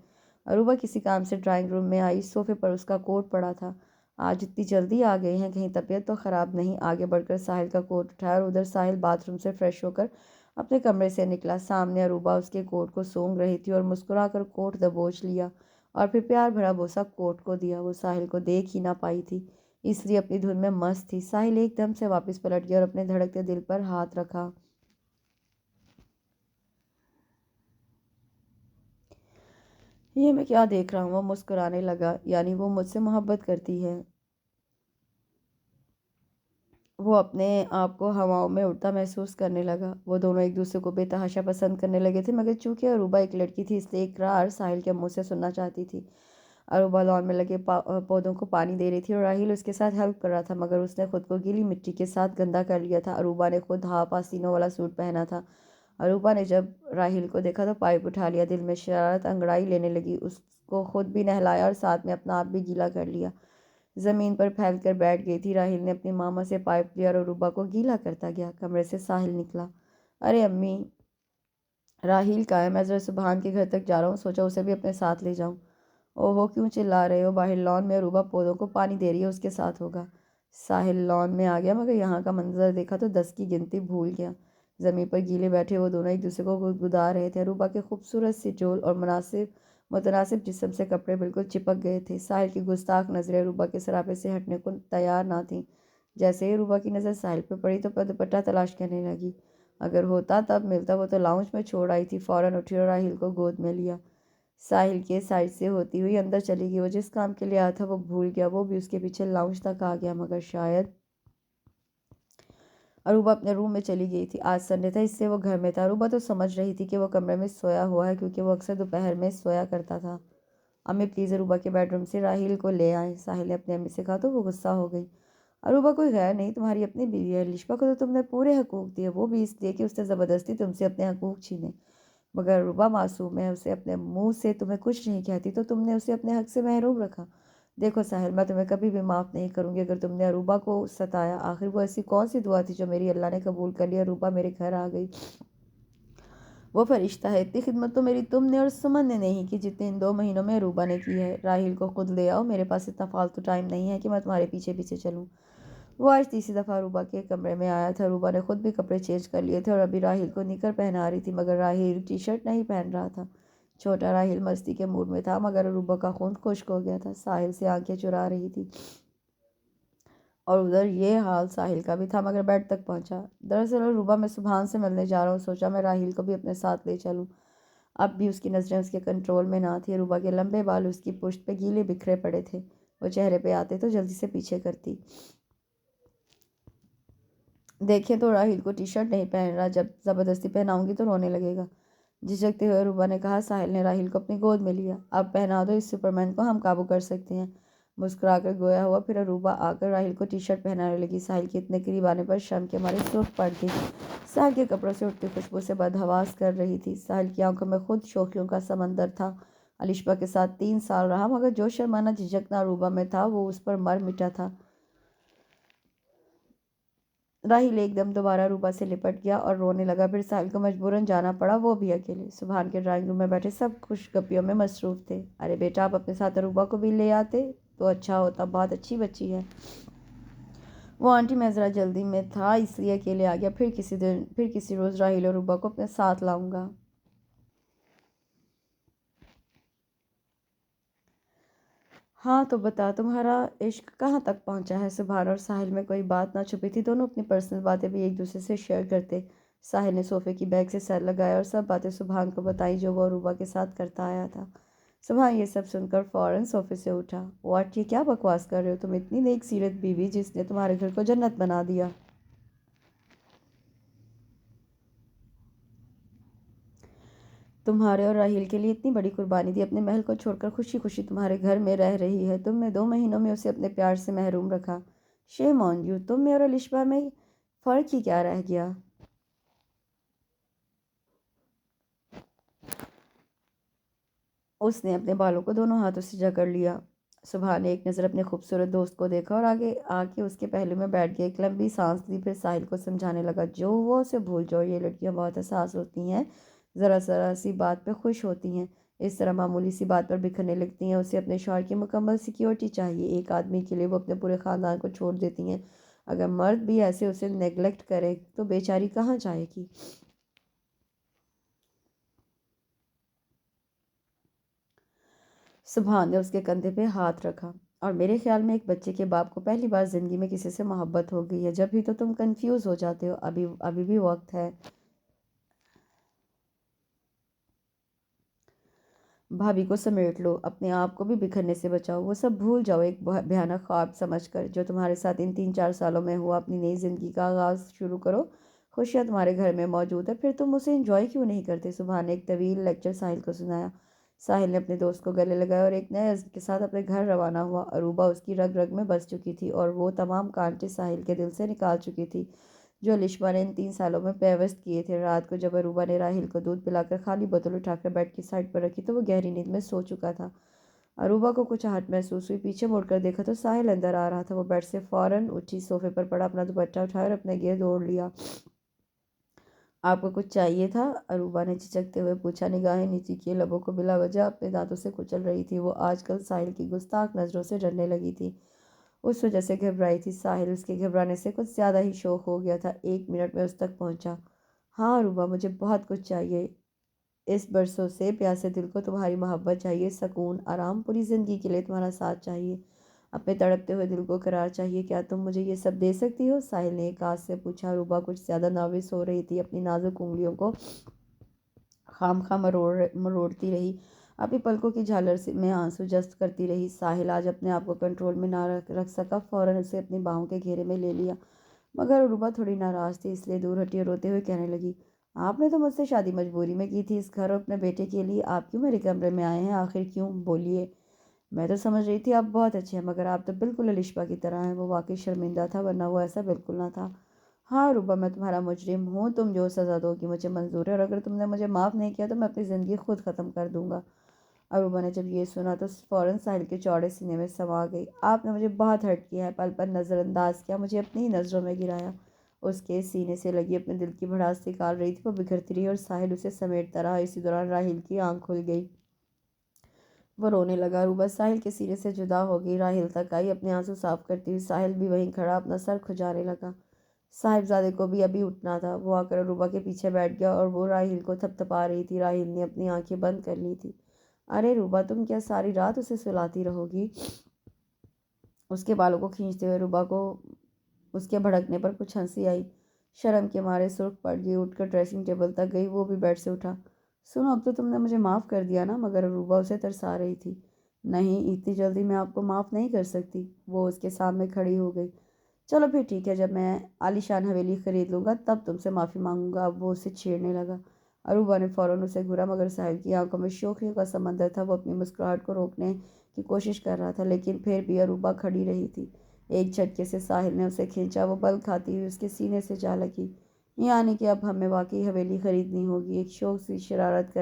عروبہ کسی کام سے ڈرائنگ روم میں آئی۔ صوفے پر اس کا کوٹ پڑا تھا۔ آج اتنی جلدی آ گئے ہیں، کہیں طبیعت تو خراب نہیں؟ آگے بڑھ کر ساحل کا کوٹ اٹھایا اور ادھر ساحل باتھ روم سے فریش ہو کر اپنے کمرے سے نکلا۔ سامنے عروبہ اس کے کوٹ کو سونگھ رہی تھی اور مسکرا کر کوٹ دبوچ لیا اور پھر پیار بھرا بوسہ کوٹ کو دیا۔ وہ ساحل کو دیکھ ہی نہ پائی تھی، اس لیے اپنی دھن میں مست تھی۔ ساحل ایک دم سے واپس پلٹ گیا اور اپنے دھڑکتے دل پر ہاتھ رکھا۔ یہ میں کیا دیکھ رہا ہوں؟ وہ مسکرانے لگا۔ یعنی وہ مجھ سے محبت کرتی ہے؟ وہ اپنے آپ کو ہواؤں میں اڑتا محسوس کرنے لگا۔ وہ دونوں ایک دوسرے کو بے تحاشا پسند کرنے لگے تھے، مگر چونکہ عروبہ ایک لڑکی تھی اس لیے اقرار ساحل کے منہ سے سننا چاہتی تھی۔ عروبہ لان میں لگے پودوں کو پانی دے رہی تھی اور راحیل اس کے ساتھ ہیلپ کر رہا تھا، مگر اس نے خود کو گیلی مٹی کے ساتھ گندا کر لیا تھا۔ عروبہ نے خود ہاف آستینوں والا سوٹ پہنا تھا۔ عروبہ نے جب راحیل کو دیکھا تو پائپ اٹھا لیا۔ دل میں شرارت انگڑائی لینے لگی۔ اس کو خود بھی نہلایا اور ساتھ میں اپنا آپ بھی گیلا کر لیا۔ زمین پر پھیل کر بیٹھ گئی تھی۔ راحیل نے اپنی ماما سے پائپ لیا اور عروبہ کو گیلا کرتا گیا۔ کمرے سے ساحل نکلا۔ ارے امی، راحیل کہاں ہے؟ میں ذرا سبحان کے گھر تک جا رہا ہوں، سوچا اسے بھی اپنے ساتھ لے جاؤں۔ اوہو، کیوں چلا رہے ہو؟ باہر لان میں عروبہ پودوں کو پانی دے رہی ہے، اس کے ساتھ ہوگا۔ ساحل لان میں آ گیا، مگر یہاں کا منظر دیکھا تو 10 کی گنتی بھول گیا۔ زمین پر گیلے بیٹھے وہ دونوں ایک دوسرے کو گدگدا رہے تھے۔ عروبہ کے خوبصورت سی جول اور متناسب جسم سے کپڑے بالکل چپک گئے تھے۔ ساحل کی گستاخ نظریں عروبہ کے سراپے سے ہٹنے کو تیار نہ تھیں۔ جیسے ہی عروبہ کی نظر ساحل پہ پڑی تو دوپٹہ تلاش کرنے لگی۔ اگر ہوتا تب ملتا، وہ تو لاؤنج میں چھوڑ آئی تھی۔ فوراً اٹھی اور راحیل کو گود میں لیا۔ ساحل کے سائڈ سے ہوتی ہوئی اندر چلی گئی۔ وہ جس کام کے لیے آیا تھا وہ بھول گیا۔ وہ بھی اس کے پیچھے لاؤنج تک آ گیا، مگر شاید عروبہ اپنے روم میں چلی گئی تھی۔ آج سنڈے تھا، اس لیے وہ گھر میں تھا۔ عروبہ تو سمجھ رہی تھی کہ وہ کمرے میں سویا ہوا ہے، کیونکہ وہ اکثر دوپہر میں سویا کرتا تھا۔ امی پلیز عروبہ کے بیڈ روم سے راحیل کو لے آئیں، ساحل نے اپنی امی سے کہا تو وہ غصہ ہو گئی۔ عروبہ کوئی غیر نہیں، تمہاری اپنی بیوی ہے۔ لشبہ کو تو تم نے پورے حقوق دیے، وہ بھی اس لیے کہ اس نے زبردستی تم سے اپنے حقوق چھینے۔ مگر عروبہ معصوم ہے، اسے اپنے منہ سے تمہیں کچھ نہیں کہتی تو تم نے اسے اپنے حق سے محروم رکھا۔ دیکھو ساحل، میں تمہیں کبھی بھی معاف نہیں کروں گی اگر تم نے عروبہ کو ستایا۔ آخر وہ ایسی کون سی دعا تھی جو میری اللہ نے قبول کر لی؟ عروبہ میرے گھر آ گئی، وہ فرشتہ ہے۔ اتنی خدمت تو میری تم نے اور سمن نے نہیں کی جتنی ان 2 مہینوں میں عروبہ نے کی ہے۔ راحیل کو خود لے آؤ، میرے پاس اتنا فالتو ٹائم نہیں ہے کہ میں تمہارے پیچھے پیچھے چلوں۔ وہ آج تیسری دفعہ عروبہ کے کمرے میں آیا تھا۔ عروبہ نے خود بھی کپڑے چینج کر لیے تھے اور ابھی راحیل کو نکر پہنا رہی تھی، مگر راحیل ٹی شرٹ نہیں پہن رہا تھا۔ چھوٹا راحیل مستی کے موڈ میں تھا، مگر عروبہ کا خون خشک ہو گیا تھا، ساحل سے آنکھیں چرا رہی تھی۔ اور ادھر یہ حال ساحل کا بھی تھا، مگر بیڈ تک پہنچا۔ دراصل عروبہ، میں سبحان سے ملنے جا رہا ہوں، سوچا میں راحیل کو بھی اپنے ساتھ لے چلوں۔ اب بھی اس کی نظریں اس کے کنٹرول میں نہ تھی۔ عروبہ کے لمبے بال اس کی پشت پہ گیلے بکھرے پڑے تھے، وہ چہرے پہ آتے تو جلدی سے پیچھے کرتی۔ دیکھیں تو راحیل کو ٹی شرٹ نہیں پہن رہا، جب زبردستی پہناؤں گی تو رونے لگے گا۔ جھجکتے ہوئے عروبہ نے کہا۔ ساحل نے راحیل کو اپنی گود میں لیا۔ اب پہنا دو، اس سپرمین کو ہم قابو کر سکتے ہیں، مسکرا کر گویا ہوا۔ پھر عروبہ آ کر راحیل کو ٹی شرٹ پہنانے لگی۔ ساحل کے اتنے قریب آنے پر شرم کے مارے سرخ پڑ گئی۔ ساحل کے کپڑوں سے اٹھتی خوشبو سے بدحواس کر رہی تھی۔ ساحل کی آنکھوں میں خود شوخیوں کا سمندر تھا۔ الشبہ کے ساتھ 3 سال رہا، مگر جو شرمانا جھجکنا عروبہ میں تھا وہ اس پر مر مٹا تھا۔ راحیل ایک دم دوبارہ عروبہ سے لپٹ گیا اور رونے لگا۔ پھر ساحل کو مجبوراً جانا پڑا، وہ بھی اکیلے۔ سبحان کے ڈرائنگ روم میں بیٹھے سب خوش گپیوں میں مصروف تھے۔ ارے بیٹا، آپ اپنے ساتھ عروبہ کو بھی لے آتے تو اچھا ہوتا، بہت اچھی بچی ہے۔ وہ آنٹی میں ذرا جلدی میں تھا اس لیے اکیلے آ گیا، پھر کسی روز راہیل اور روبا کو اپنے ساتھ لاؤں گا۔ ہاں تو بتا، تمہارا عشق کہاں تک پہنچا ہے؟ سبحان اور ساحل میں کوئی بات نہ چھپی تھی، دونوں اپنی پرسنل باتیں بھی ایک دوسرے سے شیئر کرتے۔ ساحل نے صوفے کی بیگ سے سر لگایا اور سب باتیں سبحان کو بتائیں جو وہ روبا کے ساتھ کرتا آیا تھا۔ سبحان یہ سب سن کر فوراً صوفے سے اٹھا۔ واٹ، یہ کیا بکواس کر رہے ہو تم؟ اتنی نیک سیرت بیوی جس نے تمہارے گھر کو جنت بنا دیا۔ تمہارے اور راہیل کے لیے اتنی بڑی قربانی دی، اپنے محل کو چھوڑ کر خوشی خوشی تمہارے گھر میں رہ رہی ہے، تم نے 2 مہینوں میں اسے اپنے پیار سے محروم رکھا۔ شیم آن یو، تم میں اور الشبا میں فرق ہی کیا رہ گیا؟ اس نے اپنے بالوں کو دونوں ہاتھوں سے جکڑ لیا۔ سبحان نے ایک نظر اپنے خوبصورت دوست کو دیکھا اور آگے آ کے اس کے پہلو میں بیٹھ گیا، ایک لمبی سانس لی، پھر ساحل کو سمجھانے لگا، جو وہ اسے بھول جاؤ، یہ لڑکیاں بہت حساس ہوتی ہیں، ذرا ذرا سی بات پہ خوش ہوتی ہیں، اس طرح معمولی سی بات پر بکھرنے لگتی ہیں۔ اسے اپنے شوہر کی مکمل سیکیورٹی چاہیے، ایک آدمی کے لیے وہ اپنے پورے خاندان کو چھوڑ دیتی ہیں، اگر مرد بھی ایسے اسے نیگلیکٹ کرے تو بیچاری کہاں جائے گی؟ سبحان نے اس کے کندھے پہ ہاتھ رکھا۔ اور میرے خیال میں ایک بچے کے باپ کو پہلی بار زندگی میں کسی سے محبت ہو گئی ہے، جب بھی تو تم کنفیوز ہو جاتے ہو، ابھی بھی وقت ہے۔ بھابھی کو سمیٹ لو، اپنے آپ کو بھی بکھرنے سے بچاؤ، وہ سب بھول جاؤ ایک بھیانک خواب سمجھ کر جو تمہارے ساتھ ان 3-4 سالوں میں ہوا، اپنی نئی زندگی کا آغاز شروع کرو، خوشیاں تمہارے گھر میں موجود ہے، پھر تم اسے انجوائے کیوں نہیں کرتے؟ سبحان نے ایک طویل لیکچر ساحل کو سنایا۔ ساحل نے اپنے دوست کو گلے لگایا اور ایک نئے عزم کے ساتھ اپنے گھر روانہ ہوا۔ اروبا اس کی رگ رگ میں بس چکی تھی اور وہ تمام کانٹے ساحل کے دل سے نکال چکی تھی جو لشما نے ان 3 سالوں میں پیوست کیے تھے۔ رات کو جب اروبا نے راہیل کو دودھ پلا کر خالی بوتل اٹھا کر بیڈ کی سائڈ پر رکھی تو وہ گہری نیند میں سو چکا تھا۔ اروبا کو کچھ آہٹ محسوس ہوئی، پیچھے مڑ کر دیکھا تو ساحل اندر آ رہا تھا۔ وہ بیڈ سے فوراً اٹھی، صوفے پر پڑا اپنا دوپٹہ اٹھایا اور اپنے گرد اوڑھ لیا۔ آپ کو کچھ چاہیے تھا؟ اروبا نے جھجکتے ہوئے پوچھا، نگاہیں نیچی کیے، لبوں کو بلا وجہ اپنے دانتوں سے کچل رہی تھی۔ وہ آج کل ساحل کی گستاخ نظروں سے ڈرنے لگی تھی، اس وجہ سے گھبرائی تھی۔ ساحل اس کے گھبرانے سے کچھ زیادہ ہی شوق ہو گیا تھا، 1 منٹ میں اس تک پہنچا۔ ہاں اروبا، مجھے بہت کچھ چاہیے، اس برسوں سے پیاسے دل کو تمہاری محبت چاہیے، سکون، آرام، پوری زندگی کے لیے تمہارا ساتھ چاہیے، اپنے تڑپتے ہوئے دل کو قرار چاہیے، کیا تم مجھے یہ سب دے سکتی ہو؟ ساحل نے ایک آواز سے پوچھا۔ اروبا کچھ زیادہ نروس ہو رہی تھی، اپنی نازک انگلیوں کو خام خواہ مروڑتی رہی، اپنی پلکوں کی جھالر میں آنسو جذب کرتی رہی۔ ساحل آج اپنے آپ کو کنٹرول میں نہ رکھ سکا، فوراً اسے اپنی باہوں کے گھیرے میں لے لیا، مگر اروبا تھوڑی ناراض تھی، اس لیے دور ہٹی اور روتے ہوئے کہنے لگی، آپ نے تو مجھ سے شادی مجبوری میں کی تھی، اس گھر اور اپنے بیٹے کے لیے آپ کیوں میرے کمرے میں آئے ہیں؟ آخر کیوں؟ بولیے۔ میں تو سمجھ رہی تھی آپ بہت اچھے ہیں، مگر آپ تو بالکل الشبا کی طرح ہیں۔ وہ واقعی شرمندہ تھا، ورنہ وہ ایسا بالکل نہ تھا۔ ہاں روبا، میں تمہارا مجرم ہوں، تم جو سزا دو گی مجھے منظور ہے، اور اگر تم نے مجھے معاف نہیں کیا تو میں اپنی زندگی خود ختم کر دوں گا۔ اروبا نے جب یہ سنا تو فوراً ساحل کے چوڑے سینے میں سما گئی۔ آپ نے مجھے بہت ہرٹ کیا ہے، پل پل نظر انداز کیا، مجھے اپنی ہی نظروں میں گرایا۔ اس کے سینے سے لگی اپنے دل کی بھڑاس نکال رہی تھی، وہ بکھرتی رہی اور ساحل اسے سمیٹتا رہا۔ اسی دوران راہیل کی آنکھ کھل گئی، وہ رونے لگا۔ اروبا ساحل کے سینے سے جدا ہو گئی، راہیل تک آئی اپنے آنسو صاف کرتی ہوئی، ساحل بھی وہیں کھڑا اپنا سر کھجانے لگا۔ صاحبزادے کو بھی ابھی اٹھنا تھا، وہ آ کر اروبا کے پیچھے بیٹھ گیا اور وہ راہیل کو تھپتھپا رہی تھی۔ راہیل نے اپنی آنکھیں بند کر لی تھی۔ ارے روبا، تم کیا ساری رات اسے سلاتی رہو گی؟ اس کے بالوں کو کھینچتے ہوئے روبا کو اس کے بھڑکنے پر کچھ ہنسی آئی، شرم کے مارے سرخ پڑ گئی، اٹھ کر ڈریسنگ ٹیبل تک گئی، وہ بھی بیڈ سے اٹھا۔ سنو، اب تو تم نے مجھے معاف کر دیا نا؟ مگر روبا اسے ترسا رہی تھی۔ نہیں، اتنی جلدی میں آپ کو معاف نہیں کر سکتی، وہ اس کے سامنے کھڑی ہو گئی۔ چلو پھر ٹھیک ہے، جب میں عالیشان حویلی خرید لوں گا تب تم سے معافی مانگوں گا۔ اب وہ اسے چھیڑنے لگا۔ اروبا نے فوراً اسے گھورا، مگر ساحل کی آنکھوں میں شوخیوں کا سمندر تھا، وہ اپنی مسکراہٹ کو روکنے کی کوشش کر رہا تھا، لیکن پھر بھی اروبا کھڑی رہی تھی۔ ایک جھٹکے سے ساحل نے اسے کھینچا، وہ بل کھاتی ہوئی اس کے سینے سے جا لگی۔ یعنی کہ اب ہمیں واقعی حویلی خریدنی ہوگی، ایک شوق سی شرارت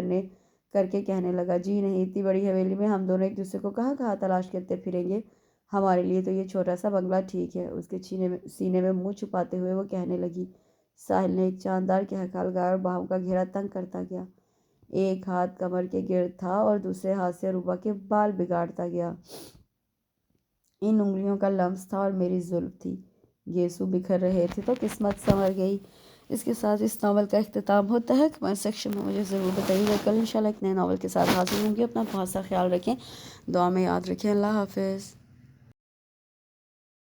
کر کے کہنے لگا۔ جی نہیں، اتنی بڑی حویلی میں ہم دونوں ایک دوسرے کو کہاں کہاں تلاش کرتے پھریں گے، ہمارے لیے تو یہ چھوٹا سا بنگلہ ٹھیک ہے، اس کے سینے میں منہ چھپاتے ہوئے وہ کہنے لگی۔ ساحل نے ایک جاندار کہکھا لگایا اور باہوں کا گھیرا تنگ کرتا گیا، ایک ہاتھ کمر کے گرد تھا اور دوسرے ہاتھ سے اروبا کے بال بگاڑتا گیا۔ ان انگلیوں کا لمس تھا اور میری زلف تھی، گیسو بکھر رہے تھے تو قسمت سنور گئی۔ اس کے ساتھ اس ناول کا اختتام ہوتا ہے۔ کمنٹ سیکشن میں مجھے ضرور بتائیے گا۔ کل انشاءاللہ ایک نئے ناول کے ساتھ حاضر ہوں گی۔ اپنا بہت سا خیال رکھیں، دعا میں یاد رکھیں۔ اللہ حافظ۔